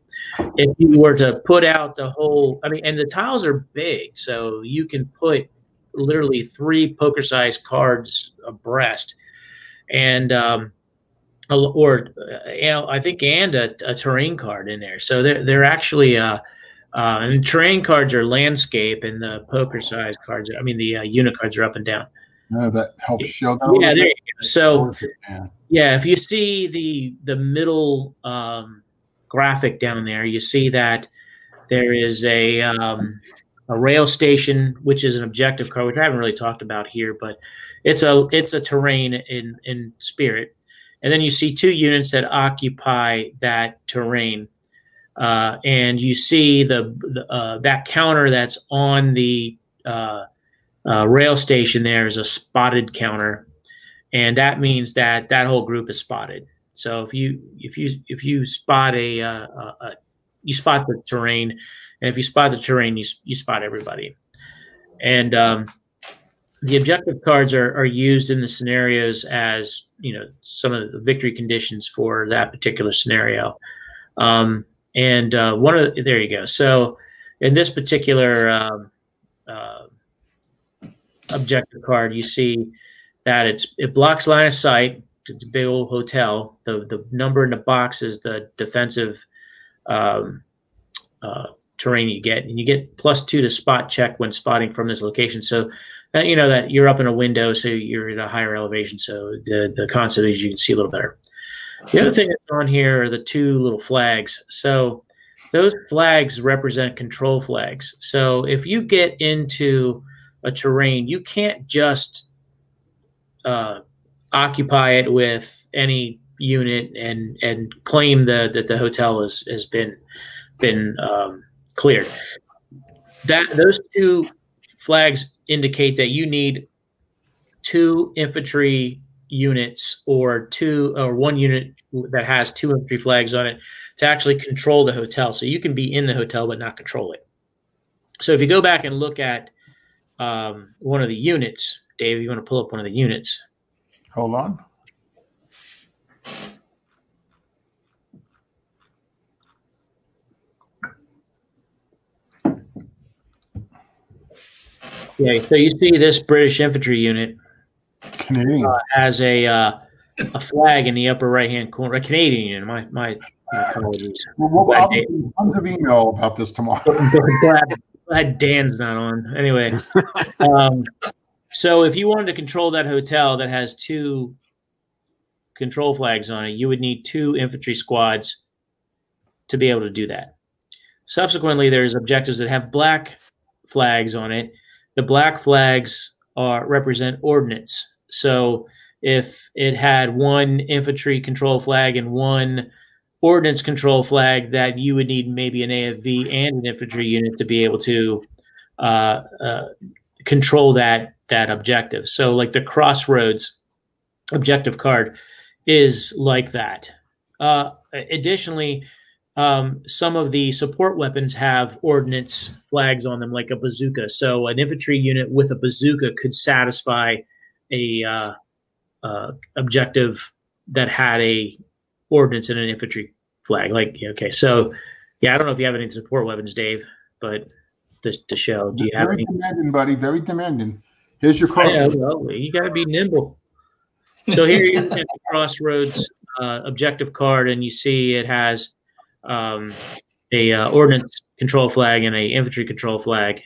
F: If you were to put out the whole, and the tiles are big, so you can put literally 3 poker-sized cards abreast, and I think and a terrain card in there. So they're actually and terrain cards are landscape, and the poker-sized cards, the unit cards are up and down.
A: That helps show that.
F: Yeah, there you go. So yeah, if you see the middle graphic down there, you see that there is a rail station, which is an objective card, which I haven't really talked about here, but it's a terrain in spirit. And then you see 2 units that occupy that terrain, and you see that counter that's on the rail station. There is a spotted counter, and that means that whole group is spotted. So if you spot you spot the terrain, and if you spot the terrain, you spot everybody. And the objective cards are used in the scenarios as some of the victory conditions for that particular scenario. There you go. So in this particular objective card, you see that it blocks line of sight. It's a big old hotel. The number in the box is the defensive terrain you get, and you get +2 to spot check when spotting from this location. So that that you're up in a window, so you're at a higher elevation. So the concept is you can see a little better. The other thing that's on here are the 2 little flags. So those flags represent control flags. So if you get into a terrain, you can't just occupy it with any unit and claim that the hotel has been cleared. Those 2 flags indicate that you need 2 infantry units or 1 unit that has 2 infantry flags on it to actually control the hotel. So you can be in the hotel but not control it. So if you go back and look at one of the units, Dave, you want to pull up one of the units?
A: Hold on.
F: Yeah, so you see this British infantry unit has a flag in the upper right-hand corner. A Canadian unit. My apologies.
A: We'll have tons of email about this tomorrow.
F: Glad Dan's not on. Anyway, so if you wanted to control that hotel that has 2 control flags on it, you would need 2 infantry squads to be able to do that. Subsequently, there's objectives that have black flags on it. The black flags represent ordnance. So if it had 1 infantry control flag and 1 ordnance control flag, that you would need maybe an AFV and an infantry unit to be able to control that objective. So like the Crossroads objective card is like that. Additionally, some of the support weapons have ordnance flags on them, like a bazooka. So an infantry unit with a bazooka could satisfy a objective that had a ordnance and an infantry flag. Okay, so yeah, I don't know if you have any support weapons, Dave, but to show, do you have any?
A: Very demanding, buddy. Very demanding. Here's your Crossroads.
F: Yeah, well, you got to be nimble. So here you get the Crossroads objective card, and you see it has a ordnance control flag and a infantry control flag.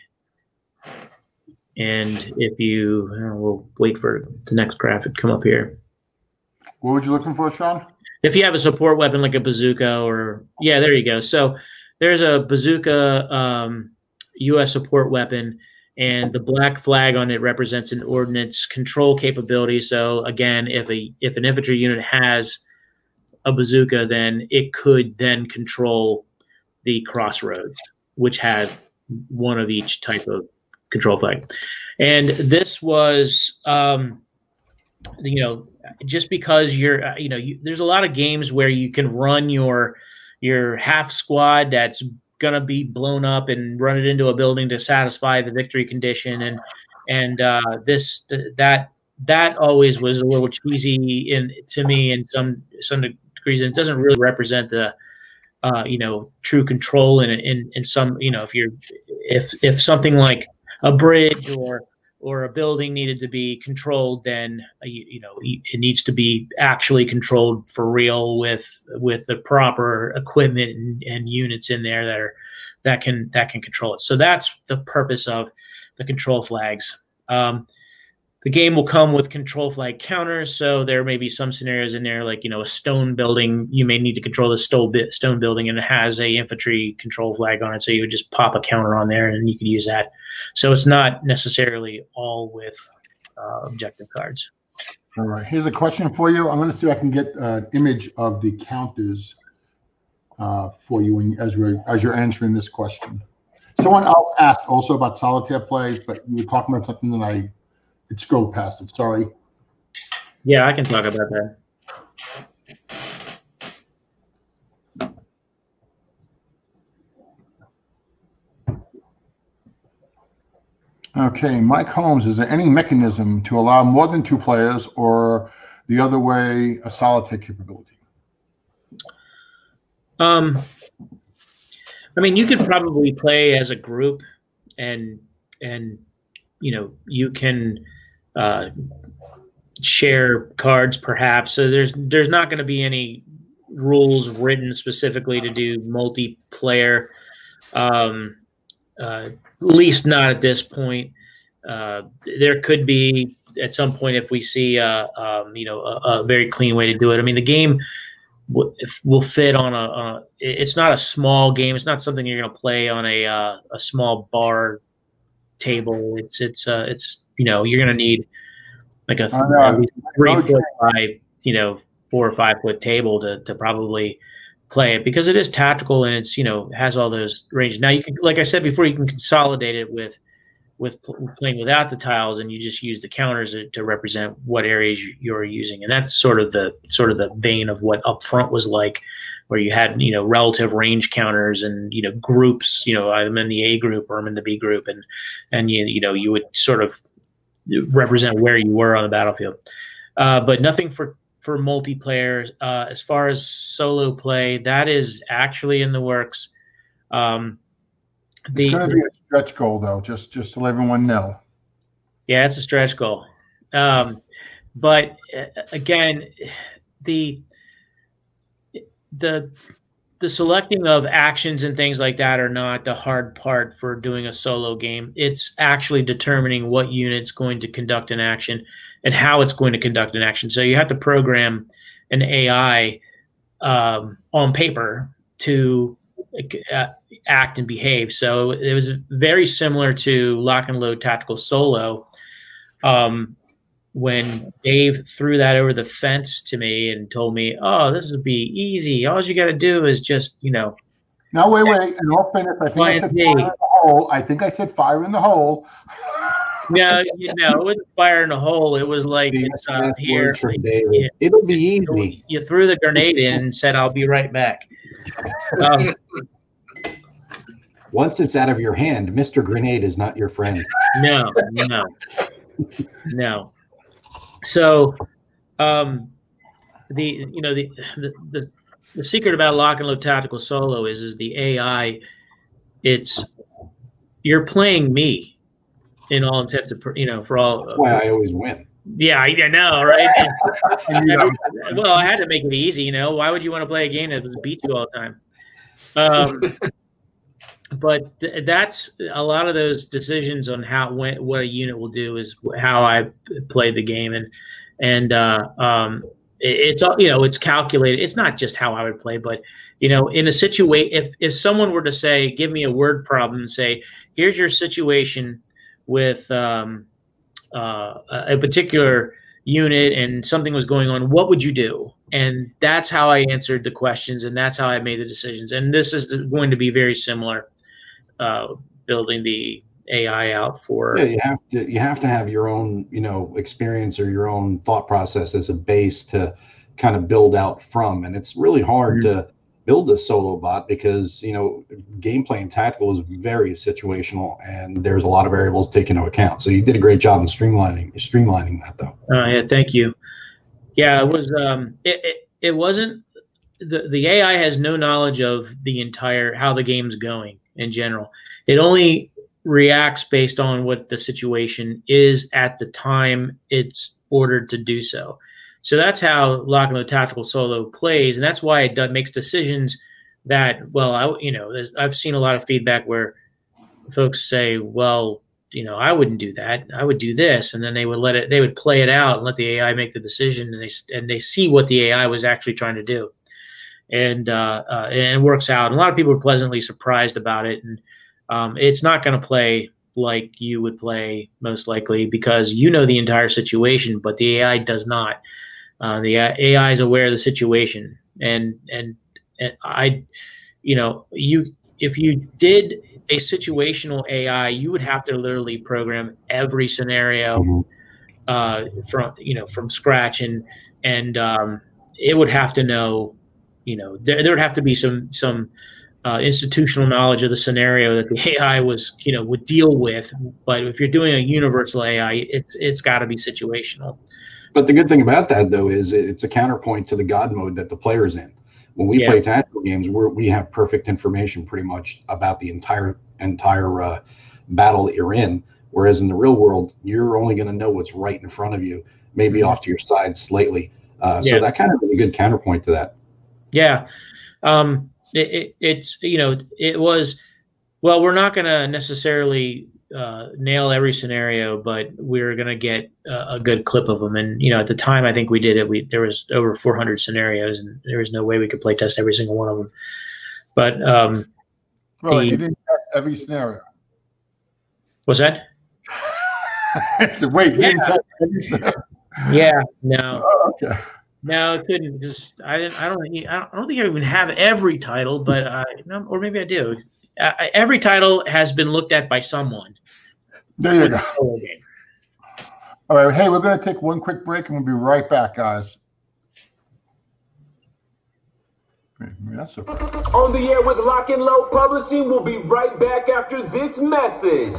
F: And if you, we'll wait for the next graphic to come up here.
A: What were you looking for, Sean?
F: If you have a support weapon like a bazooka, or yeah, there you go. So there's a bazooka U.S. support weapon, and the black flag on it represents an ordnance control capability. So again, if an infantry unit has a bazooka, then it could then control the Crossroads, which had 1 of each type of control flag. And this was just because you're, there's a lot of games where you can run your half squad that's gonna be blown up and run it into a building to satisfy the victory condition, and that always was a little cheesy to me in some degrees, and it doesn't really represent the true control in some, if something like a bridge or a building needed to be controlled, then it needs to be actually controlled for real with the proper equipment and units in there that can control it. So that's the purpose of the control flags. The game will come with control flag counters, so there may be some scenarios in there, like a stone building. You may need to control the stone building, and it has a infantry control flag on it, so you would just pop a counter on there, and you could use that. So it's not necessarily all with objective cards.
A: All right, here's a question for you. I'm going to see if I can get an image of the counters for you as you're answering this question. Someone else asked also about solitaire play, but you were talking about something that it scrolled past it. Sorry.
F: Yeah, I can talk about that.
A: Okay, Mike Holmes, is there any mechanism to allow more than 2 players, or the other way, a solitaire capability?
F: I mean, you could probably play as a group, and you can share cards perhaps. So there's not going to be any rules written specifically to do multiplayer, at least not at this point. There could be at some point if we see a very clean way to do it. I mean, the game will fit on it's not a small game. It's not something you're going to play on a small bar table. It's you're going to need like a 3 foot by 4 or 5 foot table to probably play it, because it is tactical and it's has all those ranges. Now you can, like I said before, you can consolidate it with playing without the tiles, and you just use the counters to represent what areas you're using, and that's sort of the vein of what Upfront was like, where you had relative range counters and groups. I'm in the A group or I'm in the B group, and you would sort of represent where you were on the battlefield, but nothing for multiplayer. As far as solo play, that is actually in the works.
A: It's going to be a stretch goal, though, just to let everyone know.
F: Yeah, it's a stretch goal. But again, the selecting of actions and things like that are not the hard part for doing a solo game. It's actually determining what unit's going to conduct an action and how it's going to conduct an action. So you have to program an AI on paper to act and behave. So it was very similar to Lock and Load Tactical Solo. When Dave threw that over the fence to me and told me, "Oh, this would be easy. All you got to do is just,
A: Now wait. In all fairness, I think I said fire in the hole. I think I said fire in the hole.
F: No, it wasn't fire in the hole. It was like it's here.
E: It'll be easy.
F: You threw the grenade in and said, "I'll be right back."
E: Once it's out of your hand, Mr. Grenade is not your friend.
F: No. So, the secret about Lock and Load Tactical Solo is the AI. You're playing me in all intents and for all.
E: That's why I always win.
F: Yeah, I know, right? Well, I had to make it easy. Why would you want to play a game that would beat you all the time? But that's a lot of those decisions on what a unit will do is how I play the game, and it's it's calculated. It's not just how I would play, but in a situation, if someone were to say, give me a word problem and say, here's your situation with a particular unit and something was going on, what would you do? And that's how I answered the questions, and that's how I made the decisions. And this is going to be very similar. Building the AI out for.
E: Yeah, you have to have your own, experience or your own thought process as a base to kind of build out from. And it's really hard to build a solo bot because, gameplay and tactical is very situational and there's a lot of variables taken into account. So you did a great job in streamlining that though.
F: Yeah, thank you. Yeah, it was it wasn't the AI has no knowledge of the entire how the game's going in general. It only reacts based on what the situation is at the time it's ordered to do so. So that's how Lock and Load Tactical Solo plays, and that's why it makes decisions that, well, I've seen a lot of feedback where folks say, well, I wouldn't do that. I would do this, and then they would play it out and let the AI make the decision, and they see what the AI was actually trying to do, and it works out. And a lot of people are pleasantly surprised about it, and it's not going to play like you would play most likely because the entire situation, but the AI does not. The AI is aware of the situation, and if you did a situational AI, you would have to literally program every scenario from scratch, and it would have to know, there would have to be some institutional knowledge of the scenario that the AI would deal with. But if you're doing a universal AI, it's got to be situational.
E: But the good thing about that, though, is it's a counterpoint to the God mode that the player's in. When we play tactical games, we have perfect information pretty much about the entire battle that you're in. Whereas in the real world, you're only going to know what's right in front of you, maybe off to your side slightly. So that kind of is a good counterpoint to that.
F: Yeah. It was, well, we're not going to necessarily nail every scenario, but we're going to get a good clip of them. And, at the time I think we did it, there was over 400 scenarios and there was no way we could play test every single one of them. But,
A: you didn't test every scenario.
F: What's that?
A: So wait, you didn't test every scenario?
F: Yeah, no.
A: Oh, okay.
F: No, it couldn't. Just I don't think I even have every title, but or maybe I do. Every title has been looked at by someone.
A: There you go. All right. Hey, we're going to take one quick break, and we'll be right back, guys.
G: On the air with Lock and Load Publishing. We'll be right back after this message.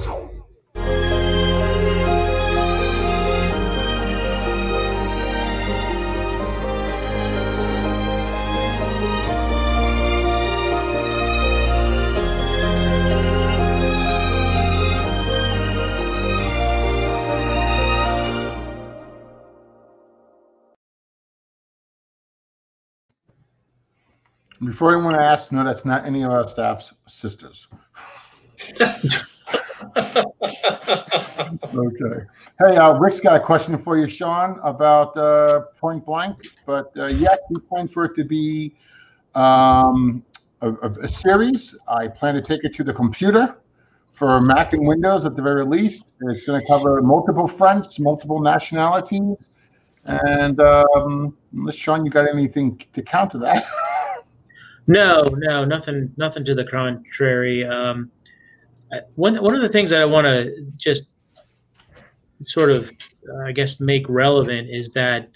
A: Before anyone asks, no, that's not any of our staff's sisters. Okay. Hey, Rick's got a question for you, Sean, about Point Blank. But yes, we plan for it to be a series. I plan to take it to the computer for Mac and Windows at the very least. It's going to cover multiple fronts, multiple nationalities. And unless, Sean, you got anything to counter that?
F: No, nothing to the contrary. One of the things that I want to just sort of, I guess, make relevant is that,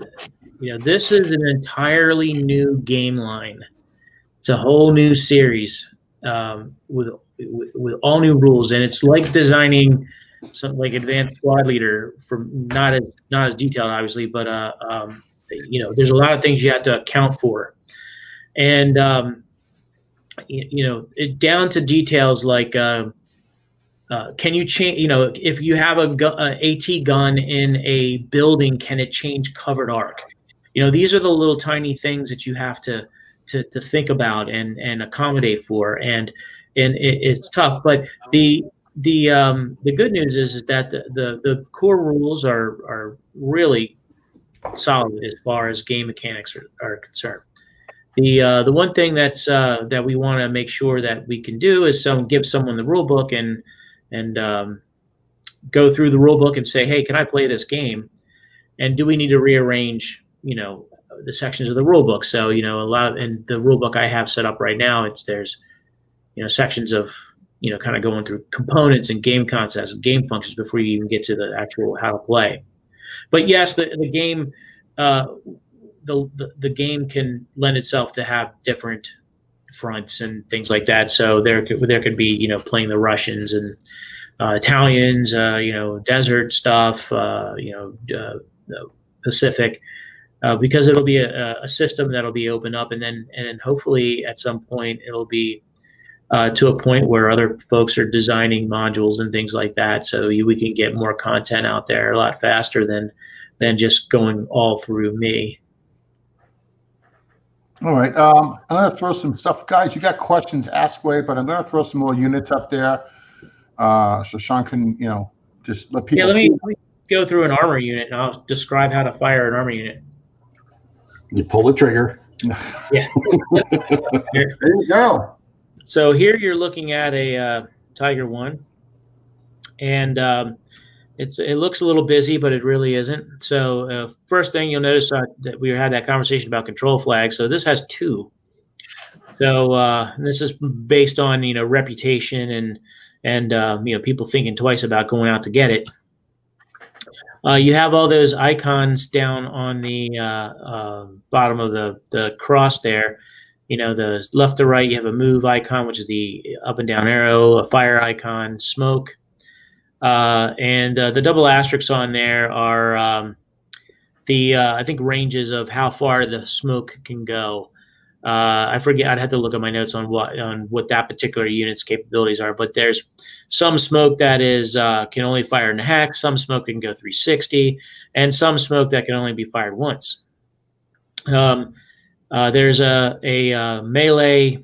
F: this is an entirely new game line. It's a whole new series with all new rules, and it's like designing something like Advanced Squad Leader, from not as detailed, obviously, but there's a lot of things you have to account for. And, down to details like, can you change, if you have a AT gun in a building, can it change covered arc? These are the little tiny things that you have to think about and accommodate for. And it's tough, but the good news is that the core rules are really solid as far as game mechanics are concerned. The one thing that we want to make sure that we can do is give someone the rule book and go through the rule book and say, hey, can I play this game? And do we need to rearrange, the sections of the rule book? So, in the rule book I have set up right now, there's sections of kind of going through components and game concepts and game functions before you even get to the actual how to play. But yes, the game the game can lend itself to have different fronts and things like that. So there could be playing the Russians and Italians, desert stuff, Pacific, because it'll be a system that'll be opened up, and then hopefully at some point it'll be to a point where other folks are designing modules and things like that, so we can get more content out there a lot faster than just going all through me.
A: All right. I'm going to throw some stuff. Guys, you got questions, ask away, but I'm going to throw some more units up there so Sean can, just let people see.
F: Let me go through an armor unit, and I'll describe how to fire an armor unit.
E: You pull the trigger.
F: Yeah.
A: There you go.
F: So here you're looking at a Tiger 1, and it looks a little busy, but it really isn't. So first thing you'll notice that we had that conversation about control flags. So this has 2. So this is based on reputation and people thinking twice about going out to get it. You have all those icons down on the bottom of the cross there. The left to right, you have a move icon, which is the up and down arrow, a fire icon, smoke. And the double asterisks on there are I think ranges of how far the smoke can go. I forget. I'd have to look at my notes on what that particular unit's capabilities are. But there's some smoke that is can only fire in a hex. Some smoke that can go 360, and some smoke that can only be fired once. There's a melee.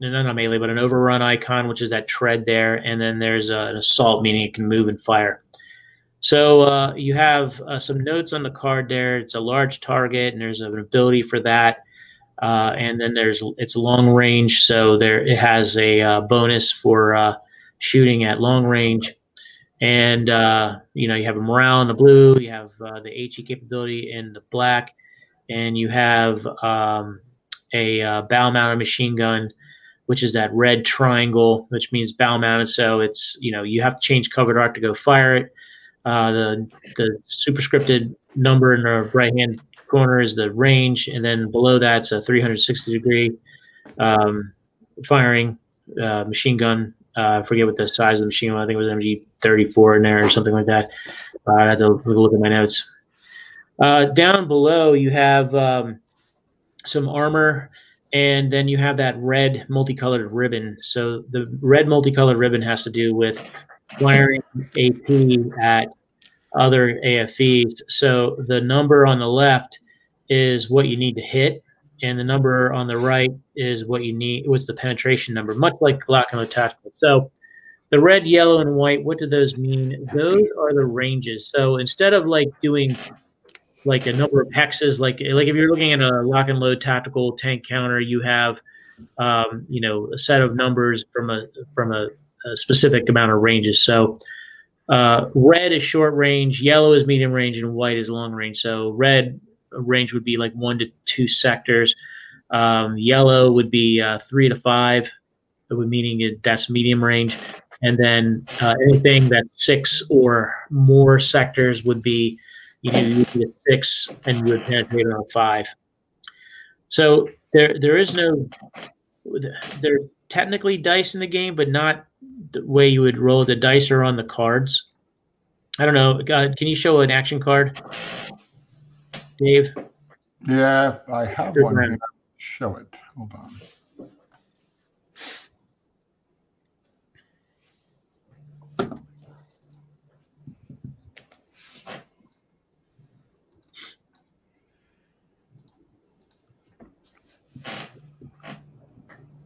F: Not a melee, but an overrun icon, which is that tread there. And then there's an assault, meaning it can move and fire. So you have some notes on the card there. It's a large target, and there's an ability for that. And then it's long range, so it has a bonus for shooting at long range. And you have a morale in the blue. You have the HE capability in the black, and you have a bow-mounted machine gun, which is that red triangle, which means bow mounted. So it's, you have to change covered art to go fire it. The superscripted number in the right hand corner is the range, and then below that's a 360-degree firing machine gun. I forget what the size of the machine was. I think it was MG34 in there or something like that. I had to look at my notes. Down below you have some armor. And then you have that red multicolored ribbon. So the red multicolored ribbon has to do with firing AP at other AFEs. So the number on the left is what you need to hit, and the number on the right is what you need. What's the penetration number? Much like Glock and Tactical. So the red, yellow, and white. What do those mean? Those are the ranges. So instead of doing like a number of hexes, like if you're looking at a lock and load tactical tank counter, you have a set of numbers from a specific amount of ranges. So red is short range, yellow is medium range, and white is long range. So red range would be like 1 to 2 sectors. Yellow would be 3 to 5, meaning that's medium range. And then anything that's 6 or more sectors would be you would be a 6 and you would penetrate on a 5. So there is no there are technically dice in the game, but not the way you would roll. The dice are on the cards. I don't know. Can you show an action card, Dave?
A: Yeah, I have one here. Show it. Hold on.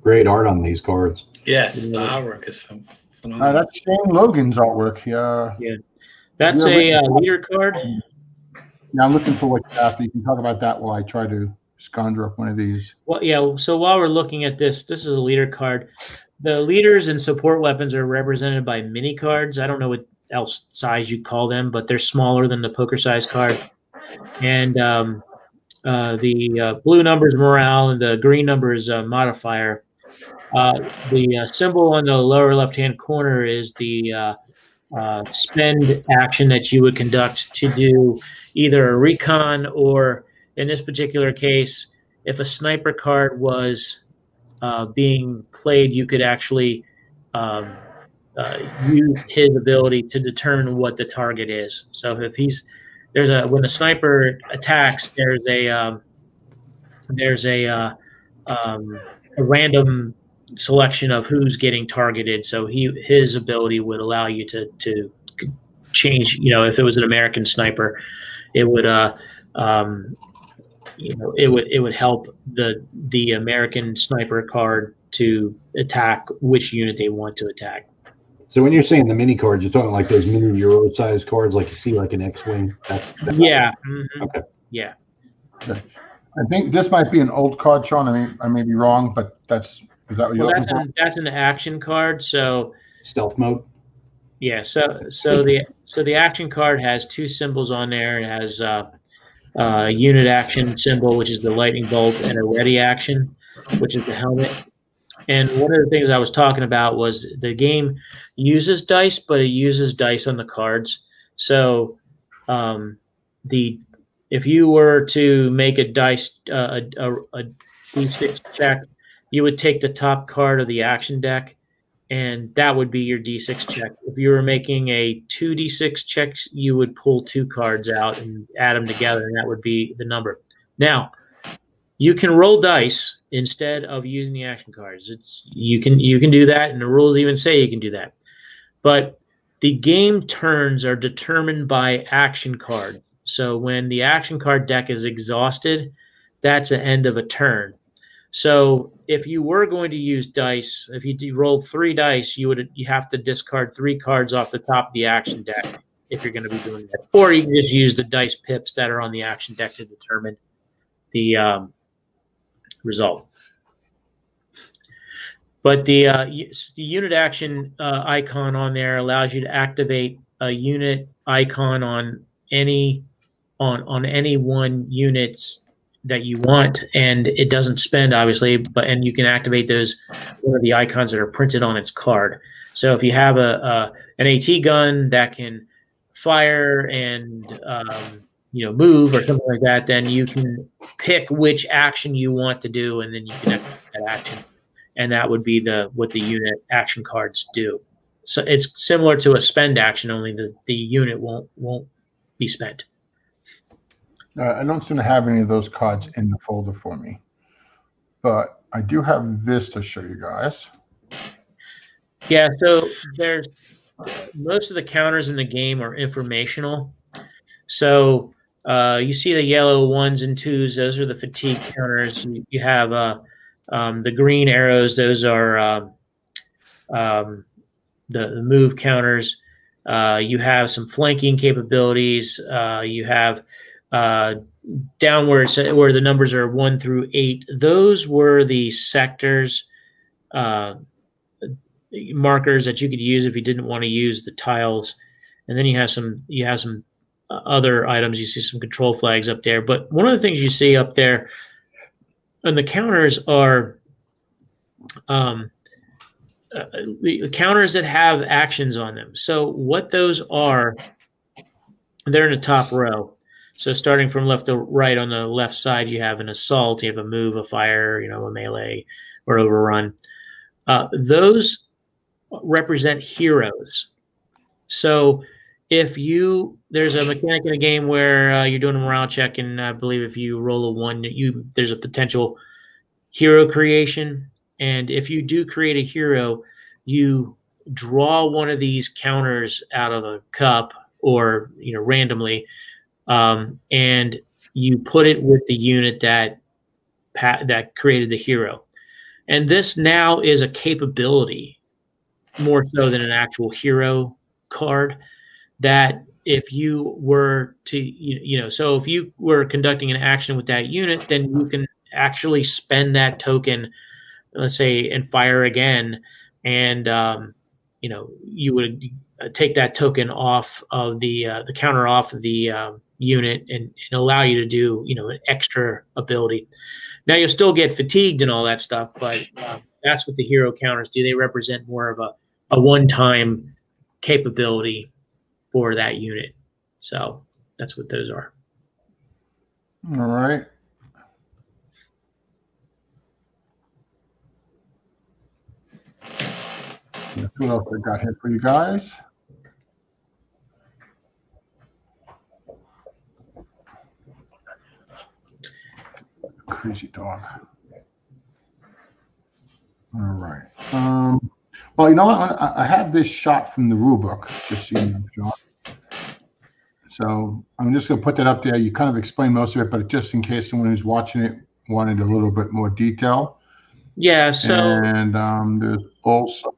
E: Great art on these cards.
C: Yes, the artwork is phenomenal.
A: That's Shane Logan's artwork. Yeah.
F: That's a leader card.
A: Yeah, I'm looking for what you asked me. You can talk about that while I try to conjure up one of these.
F: Well, yeah. So while we're looking at this is a leader card. The leaders and support weapons are represented by mini cards. I don't know what else size you'd call them, but they're smaller than the poker size card. And the blue number is morale, and the green number is modifier. The symbol on the lower left-hand corner is the spend action that you would conduct to do either a recon, or in this particular case, if a sniper card was being played, you could actually use his ability to determine what the target is. So if when the sniper attacks, there's a random selection of who's getting targeted. So his ability would allow you to change. If it was an American sniper, it would it would help the American sniper card to attack which unit they want to attack.
E: So when you're saying the mini cards, you're talking like those mini Euro size cards, like you see like an X-wing. That's
F: yeah. Mm-hmm.
E: Okay.
F: Yeah.
A: Okay. I think this might be an old card, Sean. I may be wrong, but is that what you're looking for?
F: That's an action card. So
E: stealth mode.
F: Yeah. So the action card has two symbols on there. It has a unit action symbol, which is the lightning bolt, and a ready action, which is the helmet. And one of the things I was talking about was the game uses dice, but it uses dice on the cards. So if you were to make a dice a D6 check, you would take the top card of the action deck, and that would be your D6 check. If you were making a 2D6 check, you would pull two cards out and add them together, and that would be the number. Now, you can roll dice instead of using the action cards. You can do that, and the rules even say you can do that. But the game turns are determined by action card. So when the action card deck is exhausted, that's the end of a turn. So if you were going to use dice, if you rolled 3 dice, you have to discard 3 cards off the top of the action deck if you're going to be doing that. Or you can just use the dice pips that are on the action deck to determine the result. But the unit action icon on there allows you to activate a unit icon on any one units that you want, and it doesn't spend, obviously, and you can activate those one of the icons that are printed on its card. So if you have an AT gun that can fire and move or something like that, then you can pick which action you want to do, and then you can activate that action, and that would be what the unit action cards do. So it's similar to a spend action, only the unit won't be spent.
A: I don't seem to have any of those cards in the folder for me, but I do have this to show you guys.
F: Yeah, so there's most of the counters in the game are informational. So you see the yellow 1s and 2s; those are the fatigue counters. You have the green arrows; those are the move counters. You have some flanking capabilities. You have downwards where the numbers are 1 through 8. Those were the sectors markers that you could use if you didn't want to use the tiles. And then you have some other items. You see some control flags up there. But one of the things you see up there on the counters are the counters that have actions on them. So what those are, they're in the top row. So starting from left to right, on the left side, you have an assault, you have a move, a fire, a melee, or overrun. Those represent heroes. So if there's a mechanic in a game where you're doing a morale check, and I believe if you roll a 1, there's a potential hero creation. And if you do create a hero, you draw one of these counters out of a cup or randomly, and you put it with the unit that created the hero. And this now is a capability more so than an actual hero card, that if you were to, so if you were conducting an action with that unit, then you can actually spend that token, let's say, and fire again. And, you would take that token off of the counter off of the unit and allow you to do, an extra ability. Now you'll still get fatigued and all that stuff, but That's what the hero counters do. They represent more of a one-time capability for that unit. So that's what those are.
A: All right. What else I got here for you guys? Crazy dog. All right. Well, you know what? I have this shot from the rule book, just so you know, John. So I'm just going to put that up there. You kind of explained most of it, but just in case someone who's watching it wanted a little bit more detail.
F: Yeah. So.
A: And there's also.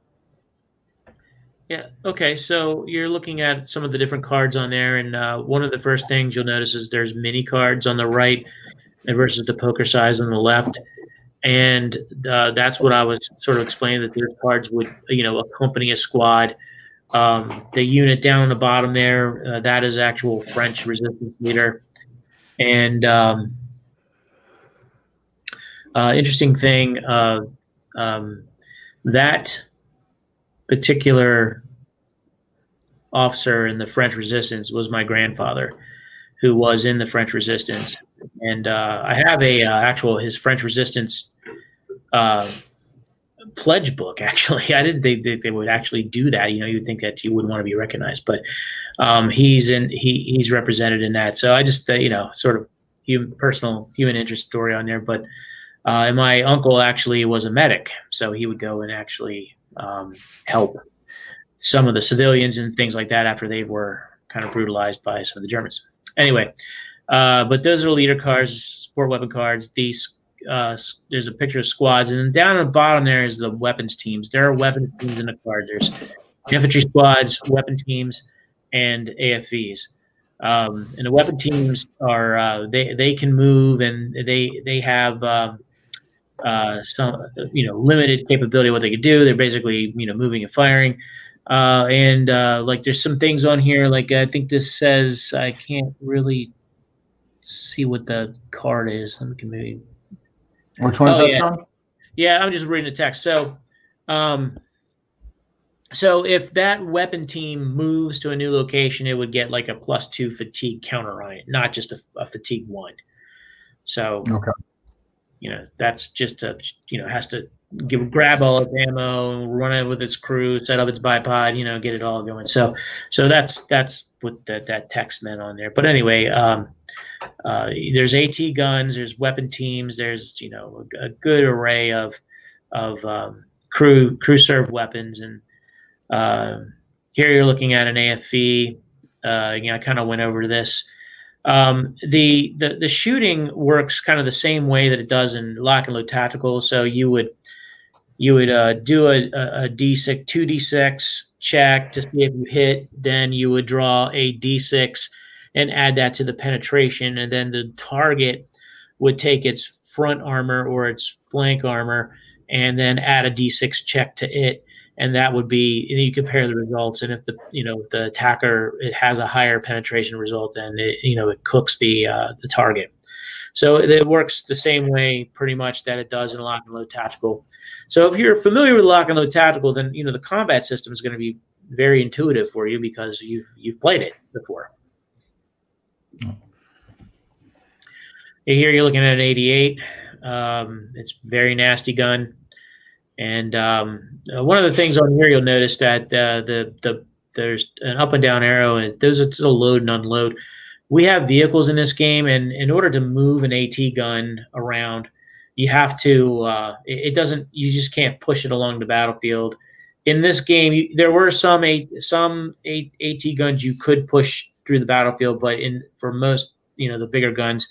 F: Yeah. Okay. So you're looking at some of the different cards on there, and one of the first things you'll notice is there's mini cards on the right versus the poker size on the left. And that's what I was sort of explaining, that these cards would, accompany a squad. The unit down on the bottom there, that is actual French resistance leader. And interesting thing, that particular officer in the French resistance was my grandfather, who was in the French resistance. And I have his French resistance pledge book. Actually, I didn't think they would actually do that. You'd think that you wouldn't want to be recognized, but he's represented in that. So I just sort of personal human interest story on there. But and my uncle actually was a medic, so he would go and actually help some of the civilians and things like that after they were kind of brutalized by some of the Germans. Anyway. But those are leader cards, sport weapon cards. These there's a picture of squads, and then down at the bottom there is the weapons teams. There are weapons teams in the card. There's infantry squads, weapon teams, and AFVs. And the weapon teams are they can move, and they have some limited capability of what they could do. They're basically moving and firing. Like there's some things on here, like I think this says, I can't really see what the card is. Let me maybe.
A: Which one is that, Sean?
F: Yeah, I'm just reading the text. So, so if that weapon team moves to a new location, it would get like a +2 fatigue counter on it, not just a fatigue 1. So, okay, that's just has to grab all its ammo, run it with its crew, set up its bipod, get it all going. So that's what that text meant on there. But anyway. There's AT guns, there's weapon teams, there's a good array of crew served weapons, and here you're looking at an AFV. I kind of went over this. The shooting works kind of the same way that it does in lock and load tactical. So you would do a D6 2d6 check to see if you hit, then you would draw a D6 and add that to the penetration, and then the target would take its front armor or its flank armor and then add a D6 check to it, and that would be, and you compare the results, and if the attacker has a higher penetration result, then it cooks the target. So it works the same way pretty much that it does in lock and load tactical. So if you're familiar with lock and load tactical, then the combat system is going to be very intuitive for you because you've played it before. Here you're looking at an 88. It's a very nasty gun, and one of the things on here you'll notice that there's an up and down arrow, and there's a load and unload. We have vehicles in this game, and in order to move an AT gun around, you have to. You just can't push it along the battlefield. In this game, there were some AT guns you could push through the battlefield, but for most, the bigger guns,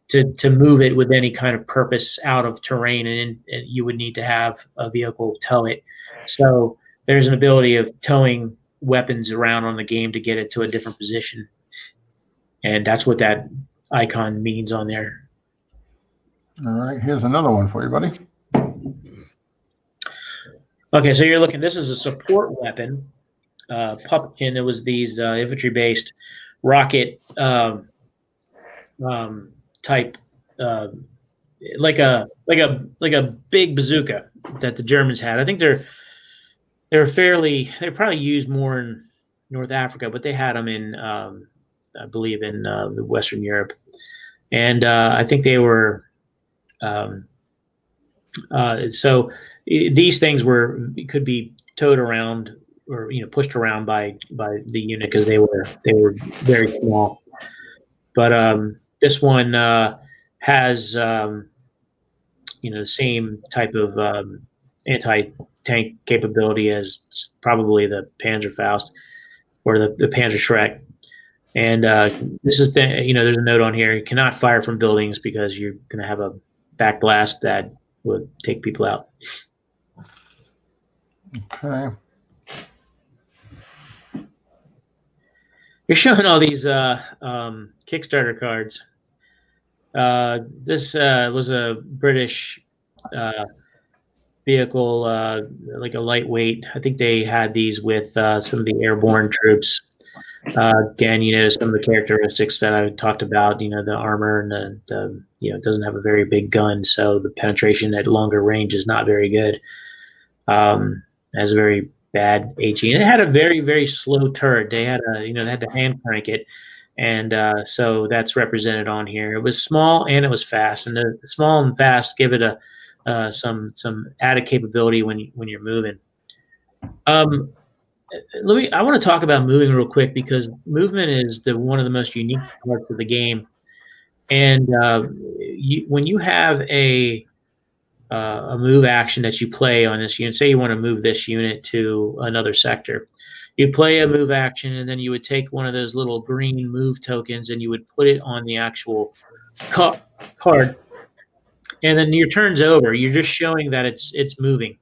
F: to move it with any kind of purpose out of terrain, and you would need to have a vehicle tow it. So there's an ability of towing weapons around on the game to get it to a different position, and that's what that icon means on there.
A: All right, here's another one for you, buddy.
F: Okay, so you're looking. This is a support weapon. Pumpkin. It was these infantry-based rocket type, like a big bazooka, that the Germans had. I think they're probably used more in North Africa, but they had them in I believe in Western Europe, and I think they were so these things could be towed around or pushed around by the unit because they were very small. But this one has the same type of anti-tank capability as probably the Panzerfaust or the Panzerschreck. And this is there's a note on here: you cannot fire from buildings because you're going to have a backblast that would take people out.
A: Okay.
F: You're showing all these Kickstarter cards. This was a British vehicle, like a lightweight. I think they had these with some of the airborne troops. Again, some of the characteristics that I talked about, the armor and it doesn't have a very big gun, so the penetration at longer range is not very good. Has a very bad HE, and it had a very, very slow turret. They had they had to hand crank it, and so that's represented on here. It was small and it was fast, and the small and fast give it some added capability when you're moving. I want to talk about moving real quick because movement is one of the most unique parts of the game, and when you have a move action that you play on this unit. Say you want to move this unit to another sector. You play a move action, and then you would take one of those little green move tokens, and you would put it on the actual card. And then your turn's over. You're just showing that it's moving.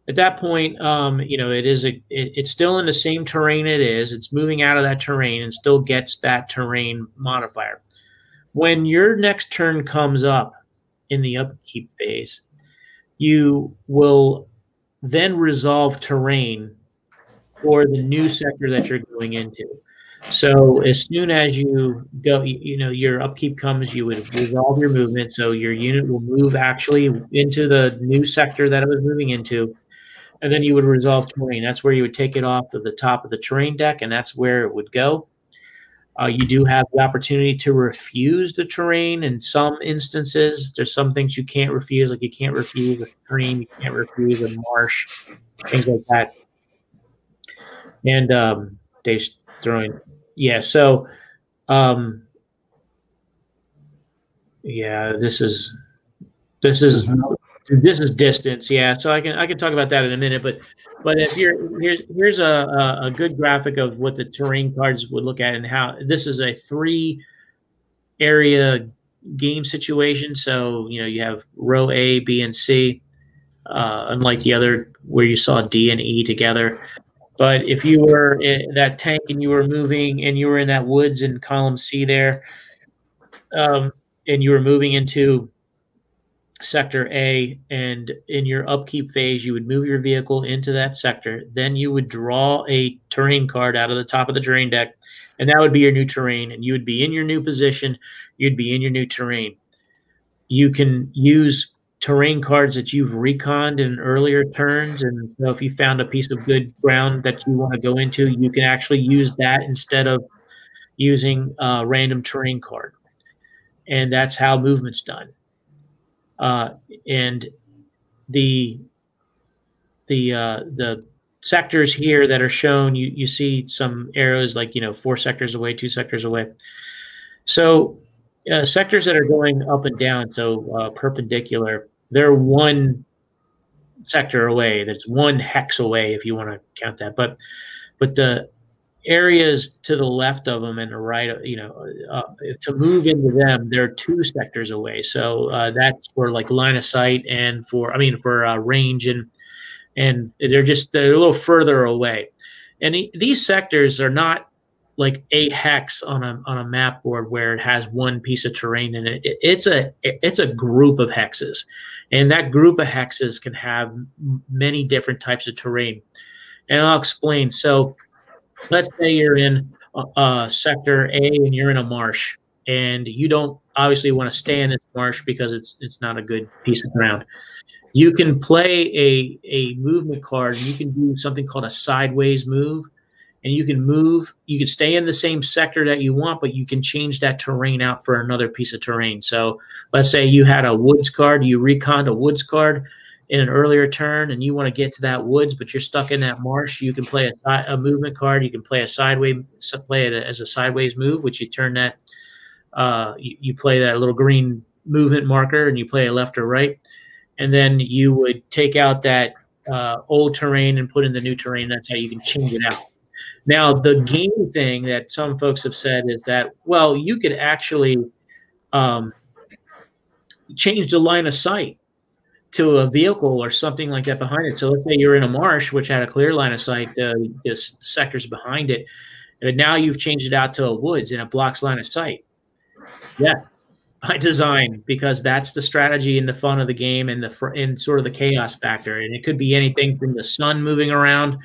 F: At that point, it's still in the same terrain it is. It's moving out of that terrain and still gets that terrain modifier. When your next turn comes up in the upkeep phase, you will then resolve terrain for the new sector that you're going into. So as soon as you go, your upkeep comes, you would resolve your movement. So your unit will move actually into the new sector that it was moving into, and then you would resolve terrain. That's where you would take it off of the top of the terrain deck, and that's where it would go. You do have the opportunity to refuse the terrain in some instances. There's some things you can't refuse, like you can't refuse a stream, you can't refuse a marsh, things like that. And Dave's throwing, yeah. So, yeah, this is distance. Yeah, so I can talk about that in a minute. But if here's a good graphic of what the terrain cards would look at and how this is a 3-area game situation. So you have row A, B, and C, unlike the other where you saw D and E together. But if you were in that tank and you were moving and you were in that woods in column C there, and you were moving into sector A, and in your upkeep phase, you would move your vehicle into that sector. Then you would draw a terrain card out of the top of the terrain deck, and that would be your new terrain, and you would be in your new position. You'd be in your new terrain. You can use terrain cards that you've reconned in earlier turns, and so if you found a piece of good ground that you want to go into, you can actually use that instead of using a random terrain card, and that's how movement's done. And the sectors here that are shown, you see some arrows like 4 sectors away, 2 sectors away. So sectors that are going up and down, so perpendicular, they're 1 sector away. That's 1 hex away if you want to count that. But the areas to the left of them and the right, to move into them, they're 2 sectors away. So that's for like line of sight and for range, and they're a little further away. And these sectors are not like a hex on a map board where it has 1 piece of terrain in it. It's a group of hexes, and that group of hexes can have many different types of terrain. And I'll explain. So let's say you're in sector A and you're in a marsh, and you don't obviously want to stay in this marsh because it's not a good piece of ground. You can play a movement card, and you can do something called a sideways move. And you can move, you can stay in the same sector that you want, but you can change that terrain out for another piece of terrain. So let's say you had a woods card, you reconned a woods card in an earlier turn, and you want to get to that woods, but you're stuck in that marsh. You can play a movement card. You can play play it as a sideways move, which you turn that, you play that little green movement marker, and you play it left or right. And then you would take out that old terrain and put in the new terrain. That's how you can change it out. Now, the game thing that some folks have said is that, well, you could actually change the line of sight to a vehicle or something like that behind it. So let's say you're in a marsh, which had a clear line of sight, this sector's behind it, and now you've changed it out to a woods and it blocks line of sight. Yeah, by design, because that's the strategy and the fun of the game and sort of the chaos factor. And it could be anything from the sun moving around,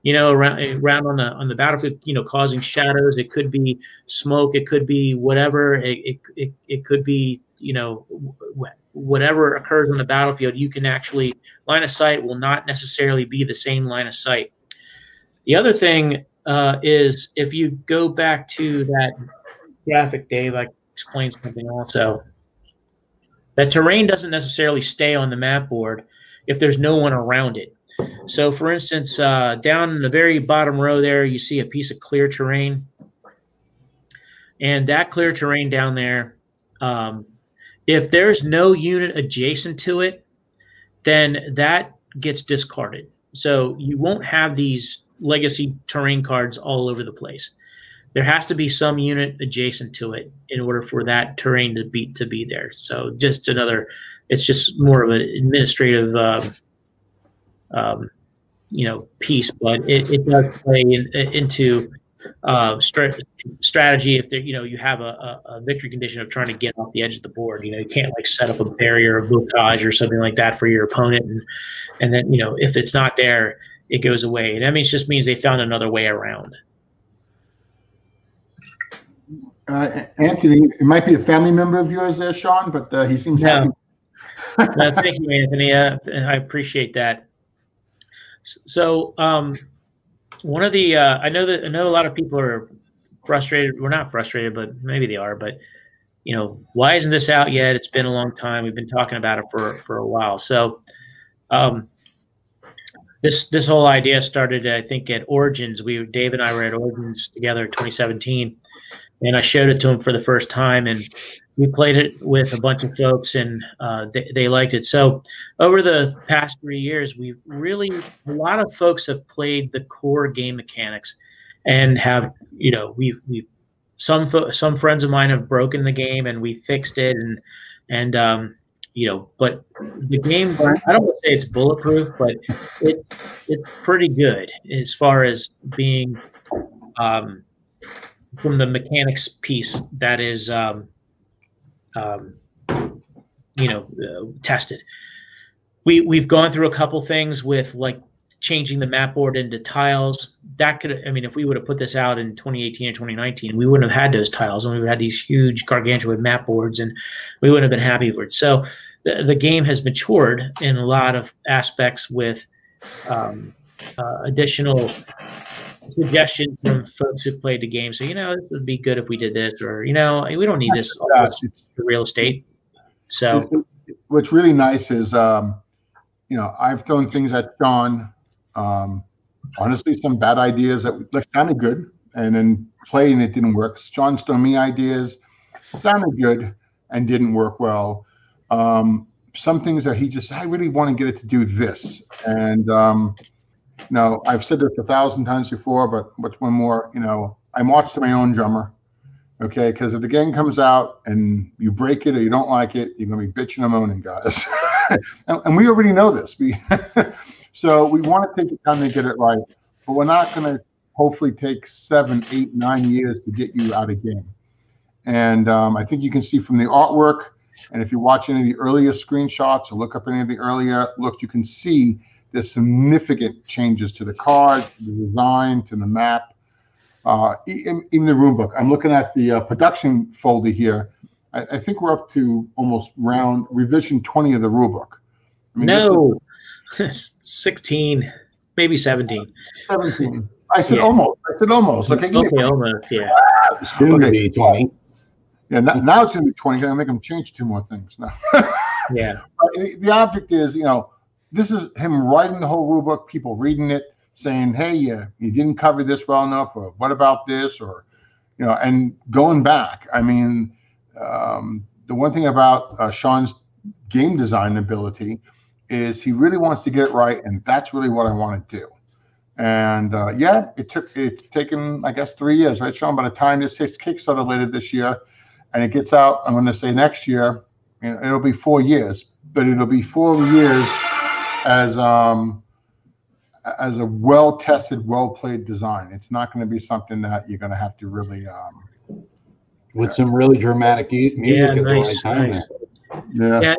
F: around on the battlefield, causing shadows. It could be smoke. It could be whatever. It could be, whatever occurs on the battlefield. You can actually, line of sight will not necessarily be the same line of sight. The other thing is, if you go back to that graphic, Dave, I explained something also. That terrain doesn't necessarily stay on the map board if there's no one around it. So, for instance, down in the very bottom row there, you see a piece of clear terrain. And that clear terrain down there, if there's no unit adjacent to it, then that gets discarded. So you won't have these legacy terrain cards all over the place. There has to be some unit adjacent to it in order for that terrain to be there. So it's just more of an administrative piece, but it does play into strategy. If you have a victory condition of trying to get off the edge of the board, you can't like set up a barrier or blocage or something like that for your opponent, and then if it's not there, it goes away. And that just means they found another way around.
A: Anthony, it might be a family member of yours there, Sean, but he seems happy.
F: No, thank you, Anthony. I appreciate that. So one of the I know a lot of people are frustrated. We're not frustrated, but maybe they are. But why isn't this out yet? It's been a long time. We've been talking about it for a while. So this whole idea started, I think, at Origins. Dave and I were at Origins together in 2017, and I showed it to him for the first time, and we played it with a bunch of folks, and they liked it. So over the past 3 years, a lot of folks have played the core game mechanics, and have, some friends of mine have broken the game, and we fixed it, and but the game, I don't want to say it's bulletproof, but it's pretty good as far as being from the mechanics piece that is tested. We've gone through a couple things with like changing the map board into tiles. That could, if we would have put this out in 2018 or 2019, we wouldn't have had those tiles, and we would have had these huge gargantuan map boards, and we wouldn't have been happy with it. So the game has matured in a lot of aspects with additional suggestions from folks who've played the game. So, this would be good if we did this, or, we don't need this real estate. So
A: what's really nice is, I've thrown things at Sean, honestly, some bad ideas that sounded good, and then playing it didn't work. Sean's thrown me ideas, sounded good and didn't work well. Some things that I really want to get it to do this. And, I've said this 1,000 times before, but what's one more, I march to my own drummer. Okay, because if the game comes out and you break it or you don't like it, you're going to be bitching and moaning, guys. and we already know this. So we want to take the time to get it right, but we're not going to hopefully take 7, 8, 9 years to get you out of game. And I think you can see from the artwork, and if you watch any of the earlier screenshots or look up any of the earlier looks, you can see there's significant changes to the card, to the design, to the map. Even the rule book. I'm looking at the production folder here. I think we're up to almost revision 20 of the rule book. I mean,
F: No, 16, maybe 17.
A: 17. I said almost. I said almost. Okay, give me
F: Okay, almost. Yeah.
E: Soon to be 20.
A: Yeah, now it's going to be 20. I'm going to make them change 2 more things now.
F: Yeah.
A: But the object is, this is him writing the whole rule book, people reading it, saying, hey, you didn't cover this well enough, or what about this, or, and going back. I mean, the one thing about Sean's game design ability is he really wants to get it right, and that's really what I want to do. And it's taken, I guess, 3 years, right, Sean? By the time this hits Kickstarter later this year, and it gets out, I'm going to say next year, it'll be 4 years, but it'll be 4 years as a well-tested, well-played design. It's not going to be something that you're going to have to really
E: with some really dramatic music at
F: nice,
E: the right time.
F: Nice. Yeah,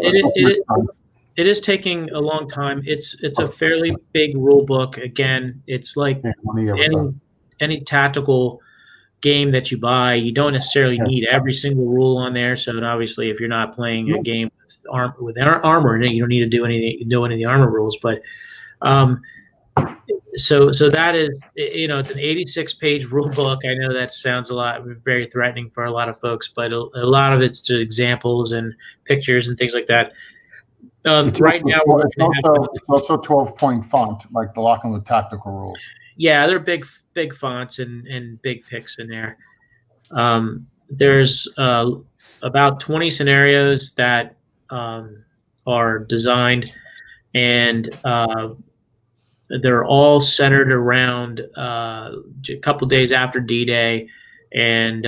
F: it is taking a long time. It's a fairly big rule book. Again, it's like any tactical game that you buy, you don't necessarily need every single rule on there. So obviously, if you're not playing a game with armor in it, you don't need to do any of the armor rules. But so that is, it's an 86-page rule book. I know that sounds very threatening for a lot of folks, but a lot of it's to examples and pictures and things like that. Right now,
A: it's also 12-point font, like the Lock and Load tactical rules.
F: Yeah, they're big fonts and big pics in there. There's about 20 scenarios that are designed, and they're all centered around a couple days after D-Day, and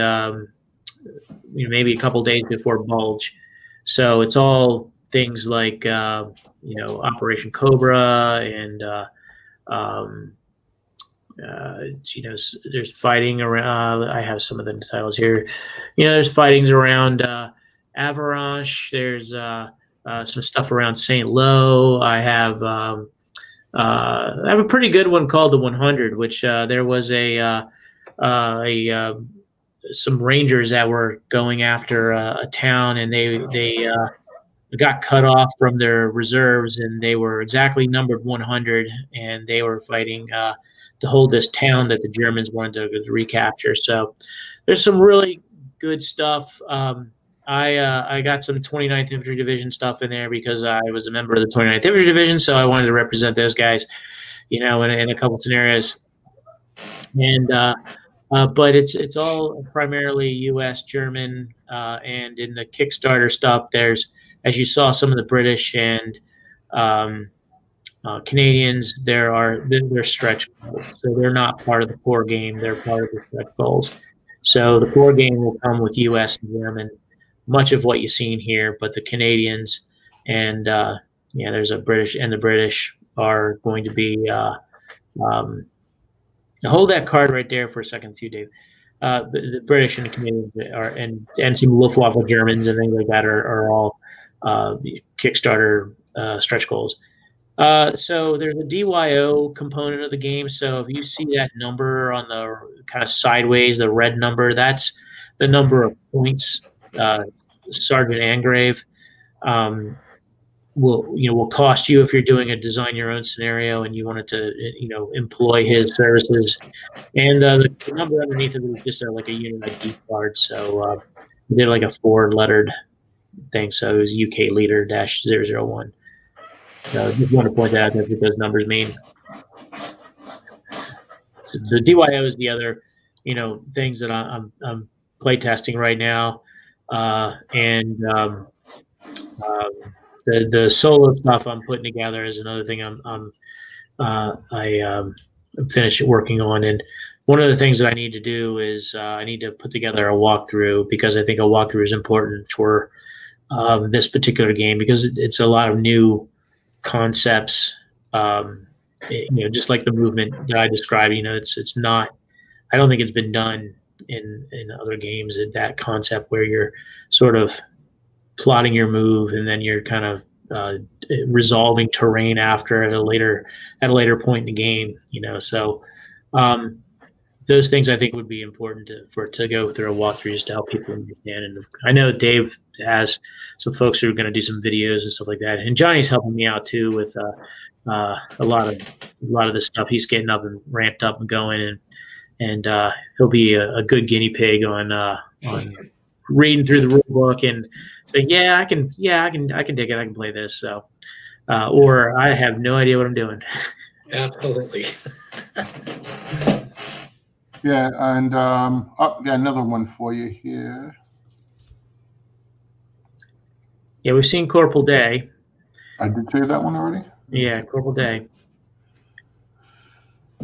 F: maybe a couple days before Bulge. So it's all things like Operation Cobra and there's fighting around. I have some of the titles here. There's fightings around Avalanche. There's some stuff around St. Lo. I have a pretty good one called the 100, which there was some Rangers that were going after a town, and they got cut off from their reserves, and they were exactly numbered 100, and they were fighting to hold this town that the Germans wanted to recapture. So there's some really good stuff. I got some 29th Infantry Division stuff in there because I was a member of the 29th Infantry Division, so I wanted to represent those guys, in a couple of scenarios. And but it's all primarily U.S., German, and in the Kickstarter stuff, there's, as you saw, some of the British and Canadians. They're stretch goals, so they're not part of the core game. They're part of the stretch goals. So the core game will come with U.S. and German, much of what you've seen here, but the Canadians and there's a British, and the British are going to be. Hold that card right there for a second, too, Dave. The British and the Canadians and some Luftwaffe Germans and things like that are all Kickstarter stretch goals. So there's a DYO component of the game. So if you see that number on the kind of sideways, the red number, that's the number of points Sergeant Angrave will cost you if you're doing a design your own scenario and you wanted to employ his services. And the number underneath it was just like a unit ID card. So we did like a 4-lettered thing. So it was UK Leader -001. So I just want to point that out. That's what those numbers mean. So the DYO is the other, things that I'm play testing right now, and the solo stuff I'm putting together is another thing I'm finished working on. And one of the things that I need to do is I need to put together a walkthrough, because I think a walkthrough is important for this particular game, because it's a lot of new concepts. Just like the movement that I described, it's not. I don't think it's been done in other games, that concept where you're sort of plotting your move and then you're kind of resolving terrain after at a later point in the game. So those things I think would be important to go through a walkthrough just to help people understand. And I know Dave has some folks who are going to do some videos and stuff like that. And Johnny's helping me out too with a lot of this stuff. He's getting up and ramped up and going, and he'll be a good guinea pig on reading through the rule book and saying, I can dig it. I can play this. So, or I have no idea what I'm doing.
C: Absolutely.
A: Yeah, and got another one for you here.
F: Yeah, we've seen Corporal Day.
A: I did say that one already.
F: Yeah, Corporal Day.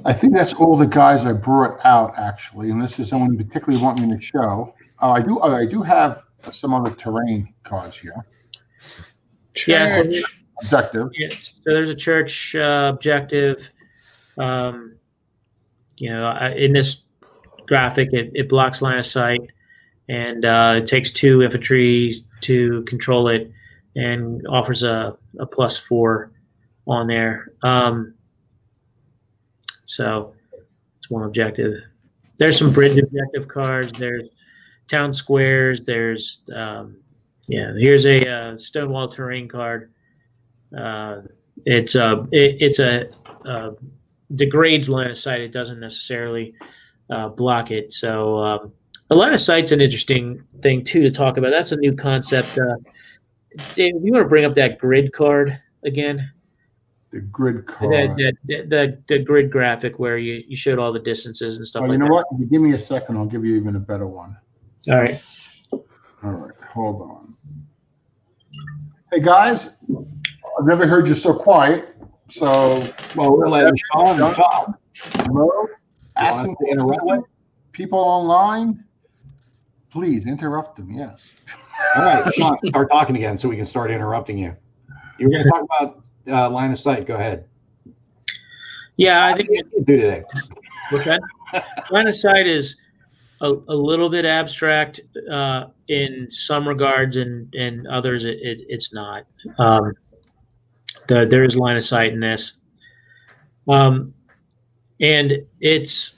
A: I think that's all the guys I brought out actually, unless there's someone you particularly want me to show. I do have some other terrain cards here.
F: Yeah,
A: objective.
F: Yeah, so there's a church objective. In this graphic, it blocks line of sight, and it takes 2 infantry to control it, and offers a +4 on there. So it's one objective. There's some bridge objective cards. There's town squares. There's here's a Stonewall terrain card. It's a degrades line of sight. It doesn't necessarily block it. So the line of sight's an interesting thing too to talk about. That's a new concept. Dave, you want to bring up that grid card again?
A: The grid card.
F: The grid graphic where you showed all the distances and stuff like that.
A: You know what? If you give me a second, I'll give you even a better one.
F: All right.
A: All right. Hold on. Hey, guys. I've never heard you so quiet. So,
E: we're letting Sean talk.
A: Hello? Asking to interrupt people online. Please interrupt them. Yes.
E: All right, Sean, start talking again so we can start interrupting you. You were going to talk about line of sight. Go ahead.
F: Yeah, I think
E: do today.
F: Okay. Line of sight is a little bit abstract in some regards, and others it's not. There is line of sight in this, and it's,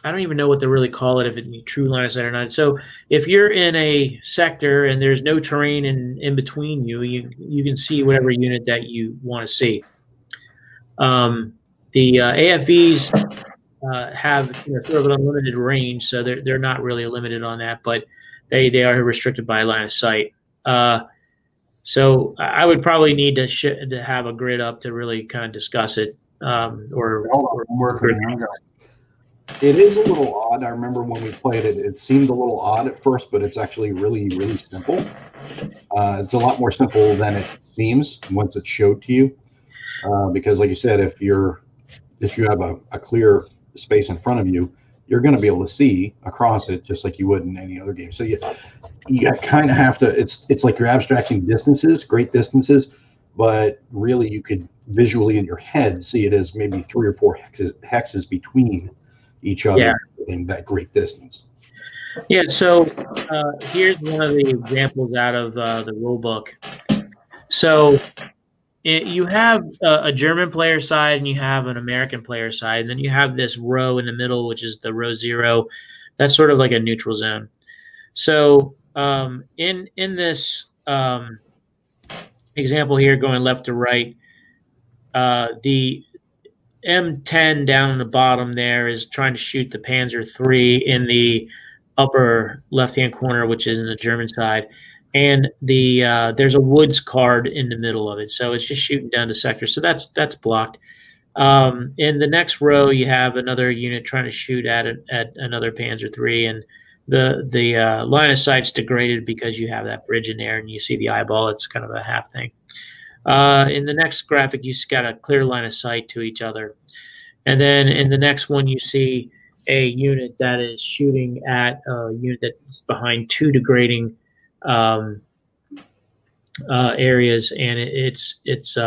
F: I don't even know what to really call it, if it's true line of sight or not. So if you're in a sector and there's no terrain in between you, you can see whatever unit that you want to see. The AFVs have sort of an unlimited range, so they're not really limited on that, but they are restricted by line of sight. So I would probably need to have a grid up to really kind of discuss it.
A: I'm working.
E: It is a little odd. I remember when we played it, it seemed a little odd at first, but it's actually really, really simple. It's a lot more simple than it seems once it's showed to you. Because like you said, if you have a clear space in front of you, you're going to be able to see across it just like you would in any other game. So you kind of have to, it's like you're abstracting distances, great distances, but really you could visually in your head see it as maybe 3 or 4 hexes between each other in that great distance.
F: Yeah, so here's one of the examples out of the rule book. So you have a German player side and you have an American player side, and then you have this row in the middle, which is the row 0. That's sort of like a neutral zone. So in this example here, going left to right, the M10 down on the bottom there is trying to shoot the Panzer III in the upper left-hand corner, which is in the German side. And there's a woods card in the middle of it, so it's just shooting down the sector. So that's blocked. In the next row, you have another unit trying to shoot at another Panzer III, and the line of sight's degraded because you have that bridge in there, and you see the eyeball. It's kind of a half thing. In the next graphic, you got a clear line of sight to each other, and then in the next one, you see a unit that is shooting at a unit that's behind 2 degrading areas, and it's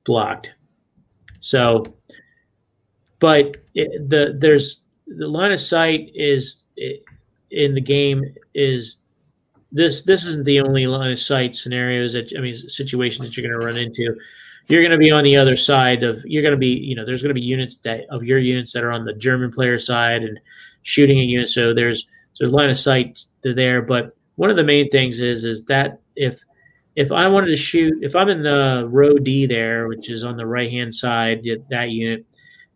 F: blocked. So, but there's the line of sight is in the game is this isn't the only line of sight scenarios situations that you're going to run into. you're going to be on the other side of, you're going to be, you know, there's going to be units of your units that are on the German player side and shooting a unit. So there's line of sight to there. But one of the main things is that if I wanted to shoot, if I'm in the row D there, which is on the right-hand side, that unit,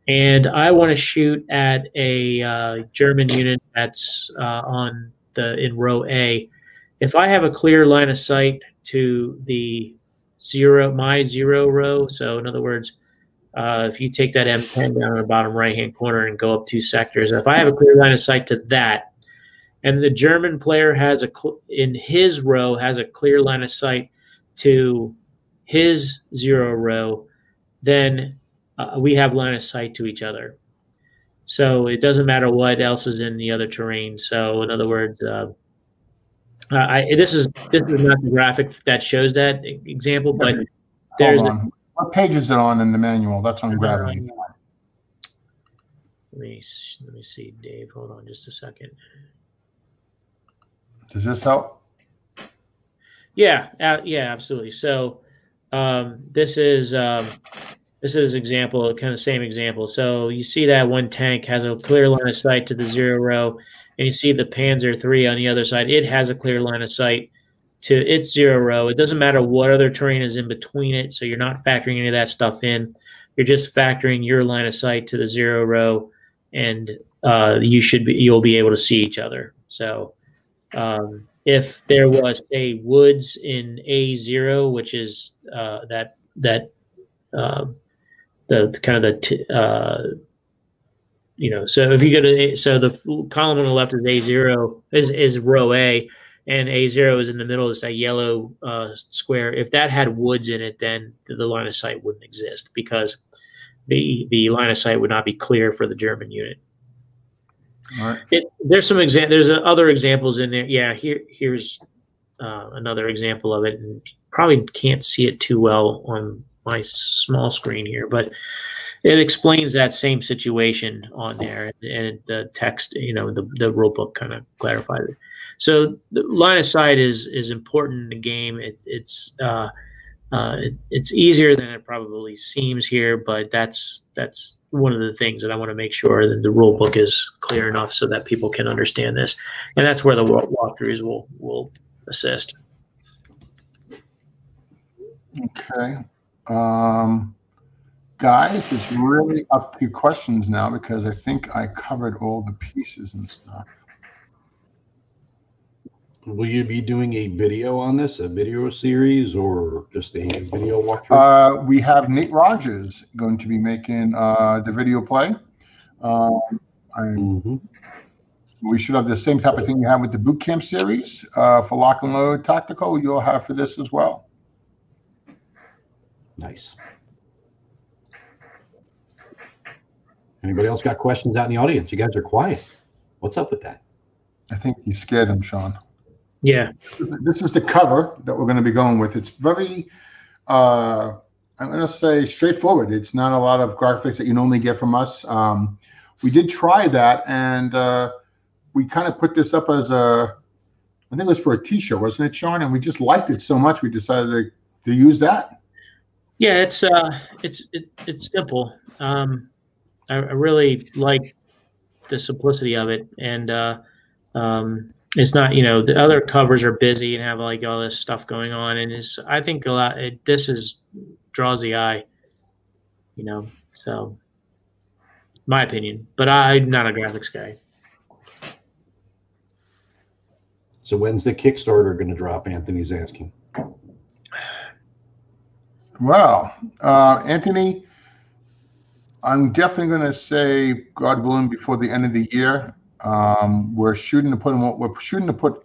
F: and I want to shoot at a German unit that's in row A, if I have a clear line of sight to the my zero row, so in other words, if you take that M10 down in the bottom right-hand corner and go up 2 sectors, if I have a clear line of sight to that, and the German player has in his row has a clear line of sight to his zero row, then we have line of sight to each other. So it doesn't matter what else is in the other terrain. So in other words, this is not the graphic that shows that example, but there's
A: what page is it on in the manual? That's on grabbing.
F: Let me see, Dave. Hold on just a second.
A: Does this help?
F: Yeah, absolutely. So this is example, kind of same example. So you see that one tank has a clear line of sight to the zero row, and you see the Panzer III on the other side. It has a clear line of sight to its zero row. It doesn't matter what other terrain is in between it, so you're not factoring any of that stuff in. You're just factoring your line of sight to the zero row, and you'll be able to see each other. So if there was a woods in A0, which is the kind of so if you go to so the column on the left is A0 is row A, and A0 is in the middle. It's that yellow square. If that had woods in it, then the line of sight wouldn't exist because the line of sight would not be clear for the German unit. All right. There's other examples in there. Yeah, here's another example of it, and probably can't see it too well on my small screen here, but it explains that same situation on there, and the text, the rule book kind of clarifies it. So the line of sight is important in the game. It's easier than it probably seems here, but that's one of the things that I want to make sure that the rule book is clear enough so that people can understand this, and that's where the walkthroughs will assist.
A: Okay. Guys, it's really up to questions now because I think I covered all the pieces and stuff.
E: Will you be doing a video on this, a video series, or just a video walkthrough?
A: We have Nate Rogers going to be making the video play. We should have the same type of thing you have with the boot camp series for lock and load tactical. You'll have for this as well.
E: Nice. Anybody else got questions out in the audience? You guys are quiet. What's up with that?
A: I think you scared him, Sean.
F: Yeah.
A: This is the cover that we're going to be going with. It's very, I'm going to say straightforward. It's not a lot of graphics that you normally get from us. We did try that, and we kind of put this up as I think it was for a T-shirt, wasn't it, Sean? And we just liked it so much, we decided to use that.
F: Yeah, it's simple. I really like the simplicity of it, and it's not, the other covers are busy and have like all this stuff going on, and I think a lot. This draws the eye, So, my opinion, but I'm not a graphics guy.
E: So when's the Kickstarter going to drop? Anthony's asking.
A: Well, Anthony, I'm definitely going to say, God willing, before the end of the year. We're shooting to put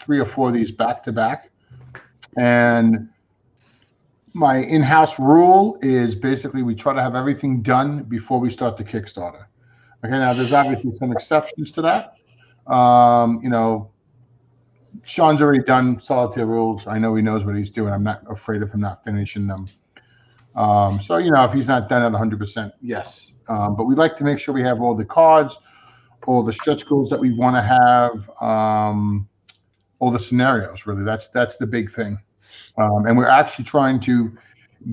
A: 3 or 4 of these back to back, and my in-house rule is basically we try to have everything done before we start the Kickstarter. Okay, now there's obviously some exceptions to that. Sean's already done solitaire rules. I know he knows what he's doing. I'm not afraid of him not finishing them. So if he's not done at 100%, yes. But we like to make sure we have all the cards, all the stretch goals that we want to have, all the scenarios. Really, that's the big thing. And we're actually trying to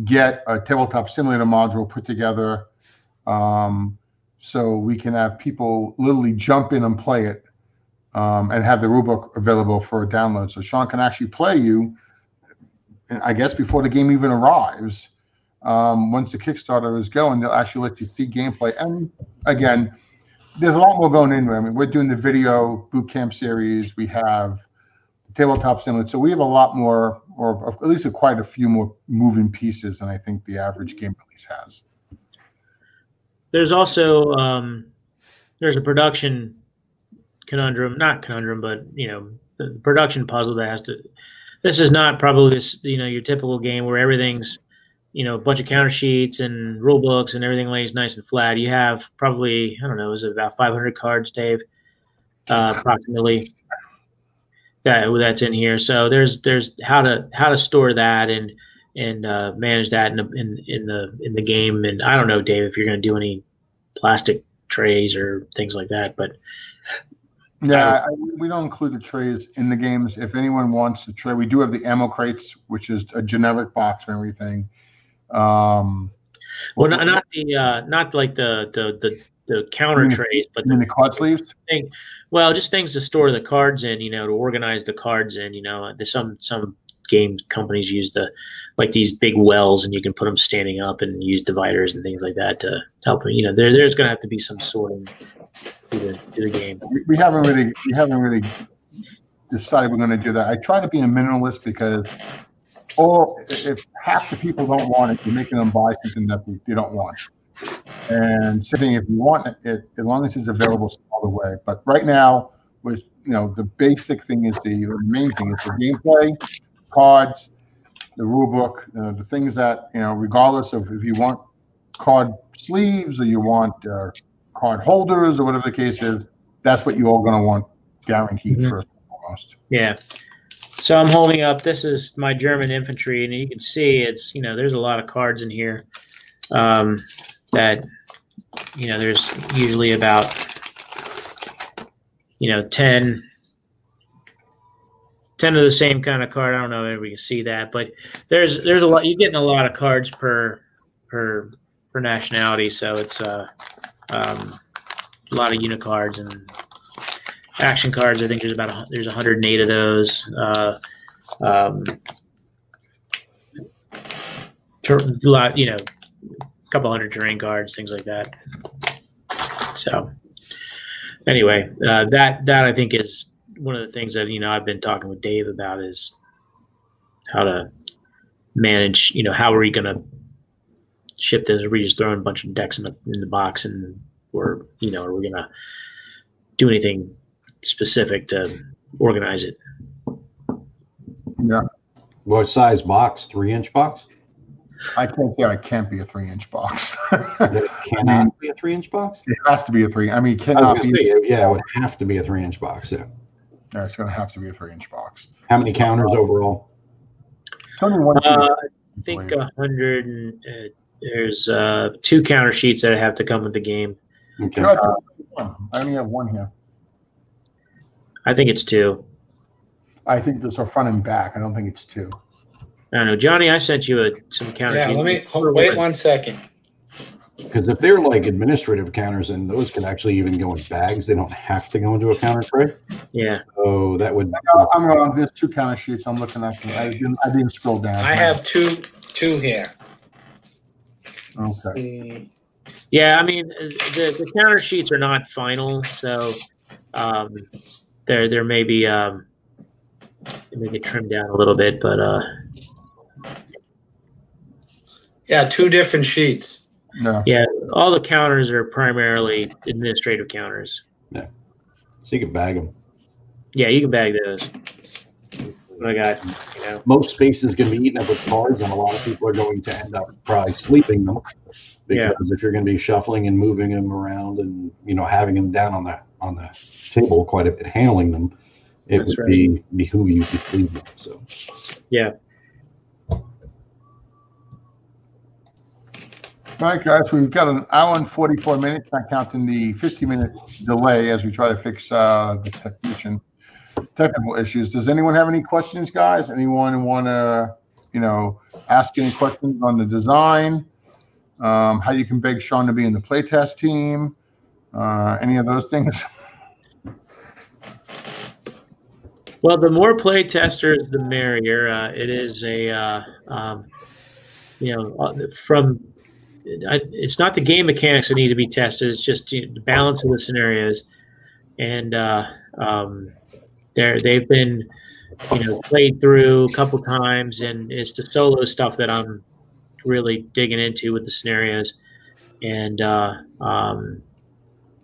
A: get a tabletop simulator module put together, so we can have people literally jump in and play it, and have the rulebook available for download. So Sean can actually play you, I guess, before the game even arrives. Once the Kickstarter is going, they'll actually let you see gameplay. And again, there's a lot more going into it. I mean, we're doing the video boot camp series. We have the tabletop simulator. So we have a lot more, or at least quite a few more moving pieces than I think the average game release has.
F: There's also there's a production conundrum, not conundrum, but the production puzzle that has to. This is not probably this your typical game where everything's a bunch of counter sheets and rule books and everything lays nice and flat. You have probably, I don't know, is it about 500 cards, Dave? Approximately. That's in here. So there's how to store that and manage that in the game. And I don't know, Dave, if you're going to do any plastic trays or things like that, but
A: yeah, we don't include the trays in the games. If anyone wants a tray, we do have the ammo crates, which is a generic box and everything.
F: Well, not like the counter trays, but
A: the card sleeves.
F: Just things to store the cards in, to organize the cards in. There's some game companies use these big wells, and you can put them standing up and use dividers and things like that to help. There's going to have to be some sorting to the game.
A: We haven't really decided we're going to do that. I try to be a minimalist because. Or if half the people don't want it, you're making them buy something that they don't want. And sitting, if you want it, as long as it's available all the way. But right now, with the basic thing is the main thing is the gameplay, cards, the rule book, the things that regardless of if you want card sleeves or you want card holders or whatever the case is, that's what you're all going to want guaranteed first and foremost.
F: Yeah. So I'm holding up. This is my German infantry, and you can see it's there's a lot of cards in here. That there's usually about 10 of the same kind of card. I don't know if we can see that, but there's a lot. You're getting a lot of cards per nationality, so it's a lot of unit cards and action cards. I think there's 108 of those. A lot, a couple hundred terrain cards, things like that. So anyway, that I think is one of the things that I've been talking with Dave about is how to manage. How are we going to ship this? Are we just throwing a bunch of decks in the box, and are we going to do anything specific to organize it?
A: Yeah.
E: What size box? 3-inch box?
A: I can't say it can't be a 3-inch box.
E: It cannot be a 3-inch box?
A: It has to be a 3. I mean, it cannot be.
E: It would have to be a 3-inch box. Yeah.
A: Yeah, it's going to have to be a 3-inch box.
E: How many counters overall?
A: It's only one sheet,
F: I think 100. And, there's 2 counter sheets that have to come with the game.
E: Okay.
A: I only have one here.
F: I think it's 2.
A: I think there's a front and back. I don't think it's 2.
F: I don't know, Johnny. I sent you some counter.
C: Yeah, let me wait 1 second.
E: Because if they're like administrative counters, and those can actually even go in bags, they don't have to go into a counter tray.
F: Yeah.
E: So that would.
A: I'm wrong. There's 2 counter sheets. I'm looking at them. I didn't scroll down.
C: I have two here.
A: Okay.
F: Yeah, I mean the counter sheets are not final, so there may be they may get trimmed down a little bit, but
C: yeah, 2 different sheets.
A: No.
F: Yeah, all the counters are primarily administrative counters.
E: Yeah, so you can bag them.
F: Yeah, you can bag those. I got
E: most space is going to be eaten up with cards, and a lot of people are going to end up probably sleeping them because if you're going to be shuffling and moving them around and having them down on the table quite a bit, handling them, it would behoove you to sleep them. So
F: yeah.
A: All right, guys, we've got an hour and 44 minutes, not counting the 50-minute delay as we try to fix the technical issues. Does anyone have any questions, guys? Anyone want to ask any questions on the design, how you can beg Sean to be in the playtest team, any of those things.
F: Well, the more play testers, the merrier. It is it's not the game mechanics that need to be tested. It's just the balance of the scenarios, and they've been played through a couple times, and it's the solo stuff that I'm really digging into with the scenarios, and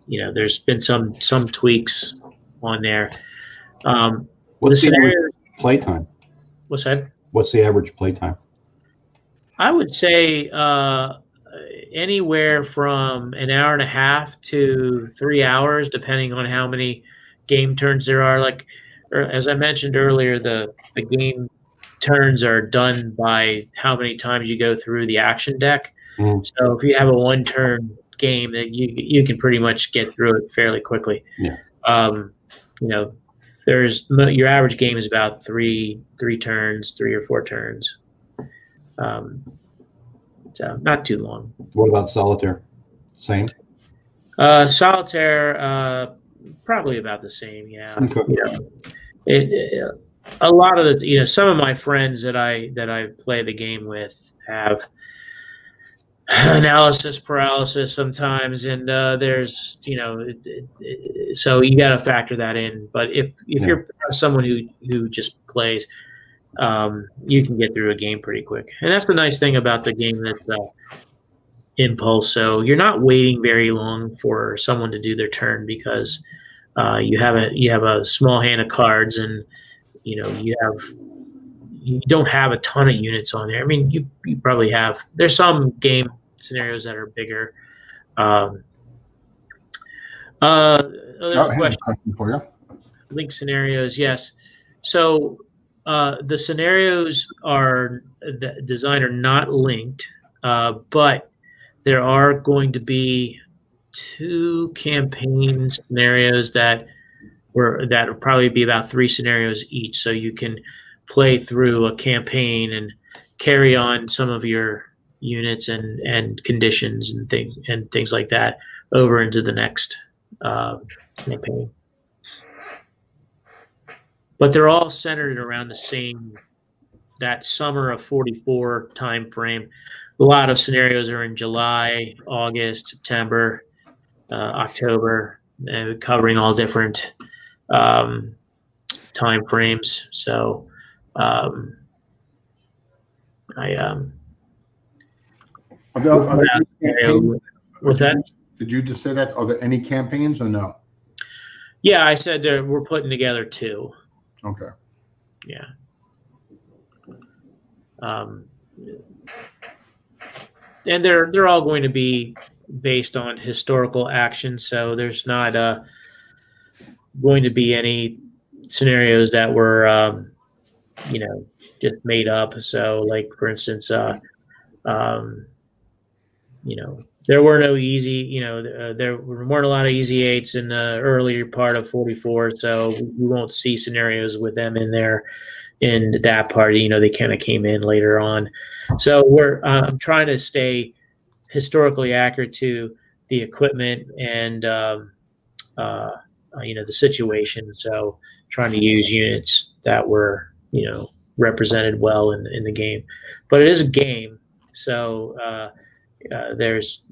F: there's been some tweaks on there.
E: What's the average playtime?
F: What's that?
E: What's the average playtime?
F: I would say anywhere from an hour and a half to 3 hours, depending on how many game turns there are. Like, as I mentioned earlier, the game turns are done by how many times you go through the action deck. So if you have a one-turn game, that you can pretty much get through it fairly quickly.
E: Yeah.
F: Your average game is about three turns, 3 or 4 turns. So not too long.
E: What about solitaire? Same.
F: Solitaire, probably about the same. Yeah.
E: Okay.
F: A lot of the some of my friends that I play the game with have analysis paralysis sometimes, and there's so you got to factor that in. But if you're someone who just plays, you can get through a game pretty quick, and that's the nice thing about the game that's impulse. So you're not waiting very long for someone to do their turn, because you have a small hand of cards, and you don't have a ton of units on there. I mean, you probably have. There's some game scenarios that are bigger. There's a question
A: for you.
F: Link scenarios, yes. So the scenarios are designed are not linked, but there are going to be 2 campaign scenarios that will probably be about 3 scenarios each. So you can play through a campaign and carry on some of your units and conditions and things like that over into the next campaign. But they're all centered around that summer of 44 time frame. A lot of scenarios are in July, August, September, October, covering all different time frames. So what's that?
A: Did you just say that? Are there any campaigns or no?
F: Yeah, I said we're putting together 2.
A: Okay.
F: Yeah. And they're all going to be based on historical action, so there's not going to be any scenarios that were just made up. So, like, for instance, there were no easy, there weren't a lot of easy 8s in the earlier part of 44, so we won't see scenarios with them in there in that part. They kind of came in later on. So I'm trying to stay historically accurate to the equipment and the situation. So trying to use units that were represented well in the game. But it is a game, so there's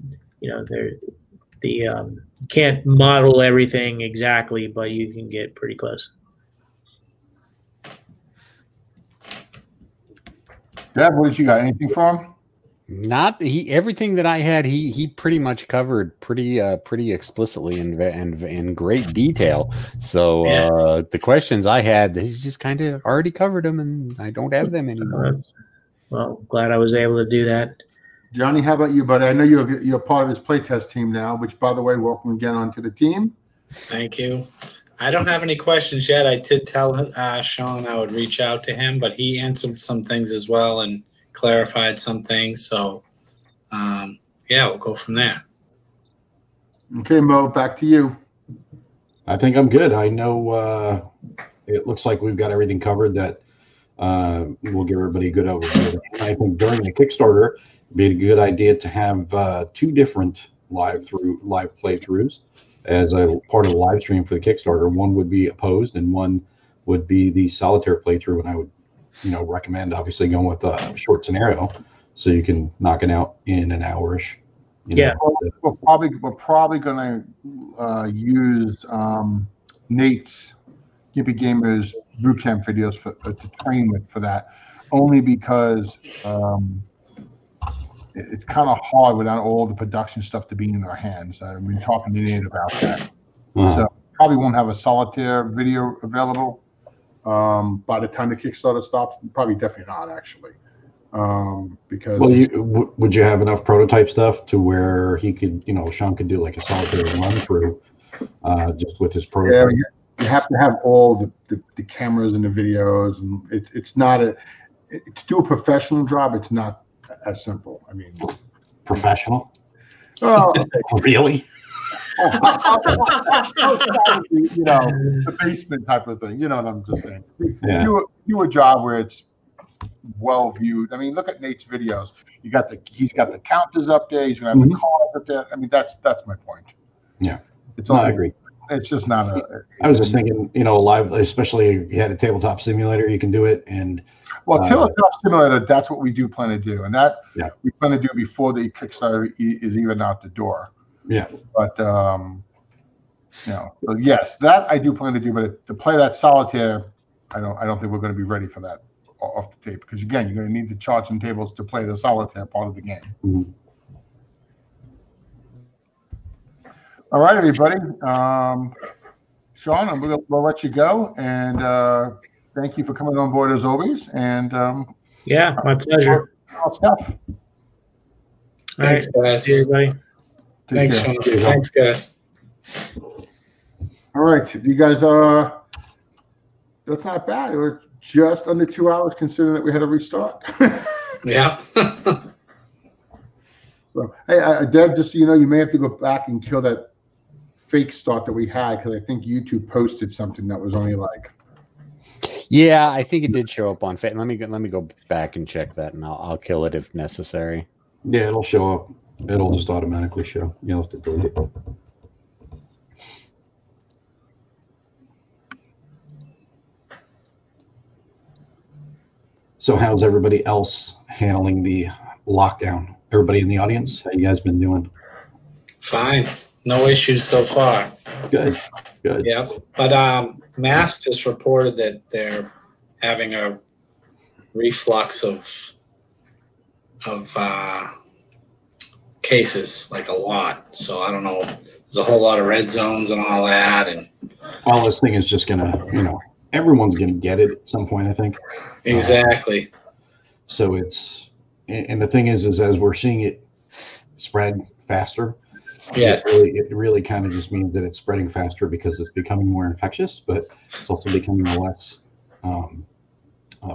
F: can't model everything exactly, but you can get pretty close.
A: Dad, what did you got? Anything for him?
B: Everything that I had, he pretty much covered pretty explicitly and in great detail. So the questions I had, he just kind of already covered them, and I don't have them anymore.
F: Well, glad I was able to do that.
A: Johnny, how about you, buddy? I know you're part of his playtest team now, which, by the way, welcome again onto the team.
C: Thank you. I don't have any questions yet. I did tell Sean I would reach out to him, but he answered some things as well and clarified some things. So, we'll go from there.
A: Okay, Mo, back to you.
E: I think I'm good. I know it looks like we've got everything covered that we'll give everybody a good overview. And I think during the Kickstarter, it'd be a good idea to have 2 different live playthroughs as a part of the live stream for the Kickstarter. One would be opposed, and one would be the solitaire playthrough. And I would, recommend obviously going with a short scenario, so you can knock it out in an hour-ish.
F: Yeah.
A: We're probably going to use Nate's Gimpy Gamers bootcamp videos to train with for that, only because it's kind of hard without all the production stuff to be in their hands. I've been talking to Nate about that. So probably won't have a solitaire video available by the time the Kickstarter stops. Probably definitely not, actually. Because
E: would you have enough prototype stuff to where he could, Sean could do like a solitaire run through just with his prototype?
A: Yeah, you have to have all the cameras and the videos, and it's not to do a professional job. It's not as simple. I mean,
E: professional?
A: Oh,
E: really?
A: The basement type of thing. You know what I'm just saying?
E: Yeah.
A: Do a job where it's well viewed. I mean, look at Nate's videos. He's got the counters up there. He's gonna have the cars up there. I mean, that's my point.
E: Yeah,
A: I
E: agree.
A: It's just not a.
E: I was just thinking, live, especially if you had a tabletop simulator, you can do it. And
A: tabletop simulator, that's what we do plan to do, and that we plan to do before the Kickstarter is even out the door.
E: Yeah.
A: But so yes, that I do plan to do. But to play that solitaire, I don't think we're going to be ready for that off the tape, because again, you're going to need the charts and tables to play the solitaire part of the game.
E: Mm-hmm.
A: All right, everybody. Sean, we'll let you go, and thank you for coming on board as always. And
F: yeah, my pleasure.
A: Stuff.
C: Thanks, guys.
F: See you, everybody.
C: Thanks, Sean. Thanks, guys.
A: All right, you guys that's not bad. We're just under 2 hours, considering that we had to restart.
C: Yeah.
A: So, hey, Deb, just so you know, you may have to go back and kill that fake start that we had, because I think YouTube posted something that was only like.
B: Yeah, I think it did show up on Facebook. Let me go back and check that, and I'll kill it if necessary.
E: Yeah, it'll show up. It'll just automatically show. You'll have to delete it. So how's everybody else handling the lockdown? Everybody in the audience, how you guys been doing?
C: Fine. No issues so far.
E: Good.
C: Yep. But Mass just reported that they're having a reflux of cases, like a lot. So I don't know. There's a whole lot of red zones and all that. And
E: all this thing is just gonna, everyone's gonna get it at some point, I think.
C: Exactly.
E: So and the thing is as we're seeing it spread faster.
C: Yes.
E: It really kind of just means that it's spreading faster because it's becoming more infectious, but it's also becoming less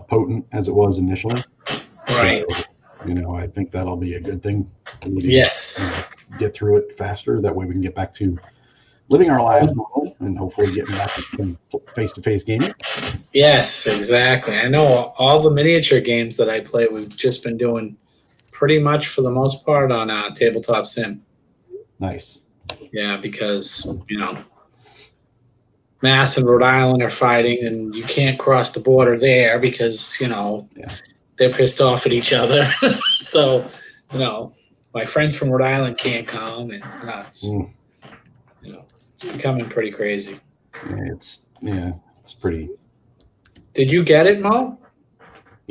E: potent as it was initially.
C: Right.
E: So, I think that'll be a good thing.
C: Yes.
E: Get through it faster. That way we can get back to living our lives normal and hopefully getting back to face-to-face gaming.
C: Yes, exactly. I know all the miniature games that I play, we've just been doing pretty much for the most part on Tabletop Sim.
E: Nice.
C: Yeah, because, Mass and Rhode Island are fighting, and you can't cross the border there because, they're pissed off at each other. So, my friends from Rhode Island can't come, and it's becoming pretty crazy.
E: Yeah, it's pretty.
C: Did you get it, Mo?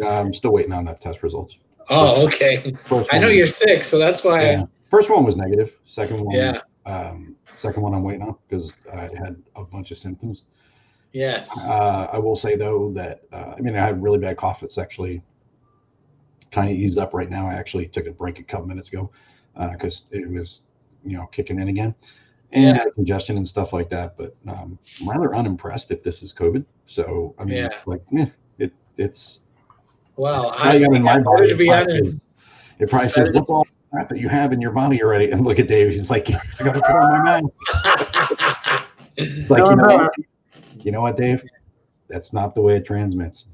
E: I'm still waiting on that test results.
C: Oh, okay. I know you're sick, so that's why.
E: Yeah. First one was negative. Second one,
C: second
E: one I'm waiting on because I had a bunch of symptoms.
C: Yes.
E: I will say though that I had really bad cough. It's actually kind of eased up right now. I actually took a break a couple minutes ago because it was kicking in again, and congestion and stuff like that. But I'm rather unimpressed if this is COVID. So it's.
C: Well,
E: I got in my body.
C: To be honest,
E: it probably says, "Look all the crap that you have in your body already." And look at Dave; he's like, "I got to put on my mask." It's like, you know what, Dave? That's not the way it transmits.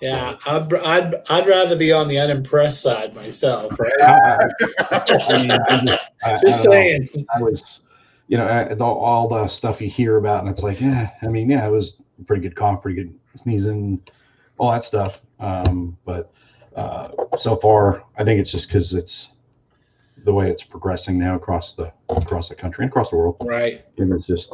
C: Yeah, I'd rather be on the unimpressed side myself, right?
E: I mean,
C: Just saying.
E: I was, all the stuff you hear about, and it's like, I mean, it was a pretty good cough, pretty good sneezing, all that stuff. But so far, I think it's just because it's the way it's progressing now across the country and across the world.
C: Right.
E: And it's just,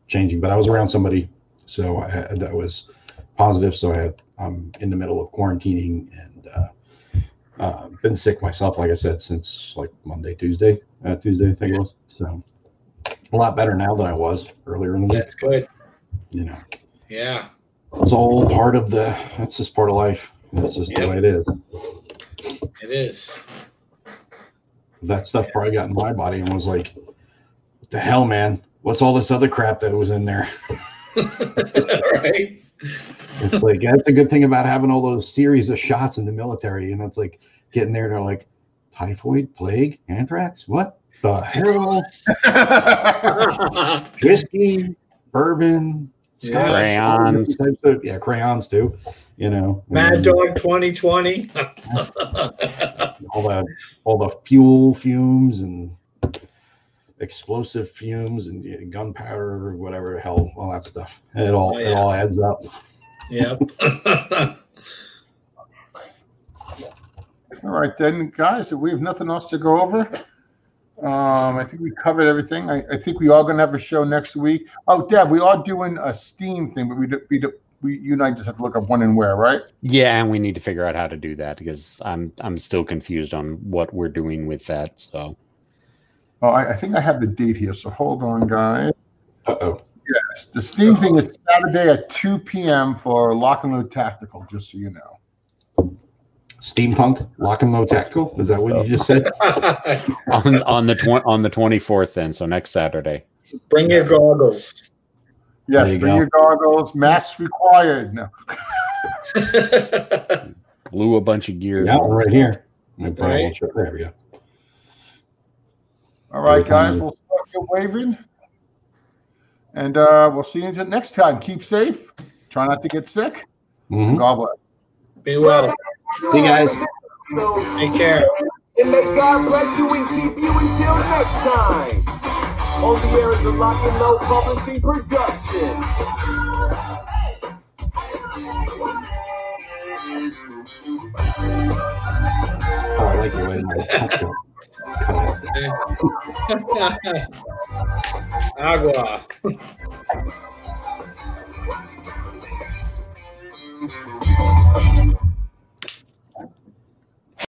E: changing. But I was around somebody, so that was positive. So I'm in the middle of quarantining and been sick myself, like I said, since like Tuesday, I think it was. So a lot better now than I was earlier in the week.
C: That's good.
E: Yeah. It's all part of that's just part of life. It's just the way it is.
C: It is.
E: That stuff probably got in my body and was like, what the hell, man? What's all this other crap that was in there?
C: Right.
E: It's like, that's a good thing about having all those series of shots in the military. And it's like getting there, they're like, typhoid, plague, anthrax? What the hell? Whiskey, bourbon,
B: crayons.
E: Crayons too.
C: Mad Dog 2020.
E: all the fuel fumes and explosive fumes and gunpowder or whatever the hell, all that stuff. It all adds up.
C: Yep.
A: All right then, guys. If we have nothing else to go over, I think we covered everything. I think we are going to have a show next week. Oh, Deb, we are doing a Steam thing, but you and I just have to look up when and where, right?
B: Yeah, and we need to figure out how to do that because I'm still confused on what we're doing with that. So,
A: I think I have the date here. So hold on, guys.
E: Uh-oh.
A: Yes, the Steam thing is Saturday at 2 p.m. for Lock and Load Tactical. Just so you know.
E: Steampunk Lock and Load Tactical. Is that what you just said?
B: on the 24th, then. So next Saturday.
C: Bring your goggles.
A: Yes, bring your goggles. Masks required. No.
B: Blew a bunch of gears.
E: Yeah, right here.
A: Right.
E: There we go.
A: All right, guys. We'll start your waving. And we'll see you next time. Keep safe. Try not to get sick.
E: Mm-hmm.
A: God bless.
C: Be well.
E: See you guys.
C: Take care.
G: And may God bless you and keep you until next time. On the air is a Lock and Load Publishing production.
E: Oh, I like your way.
C: Agua.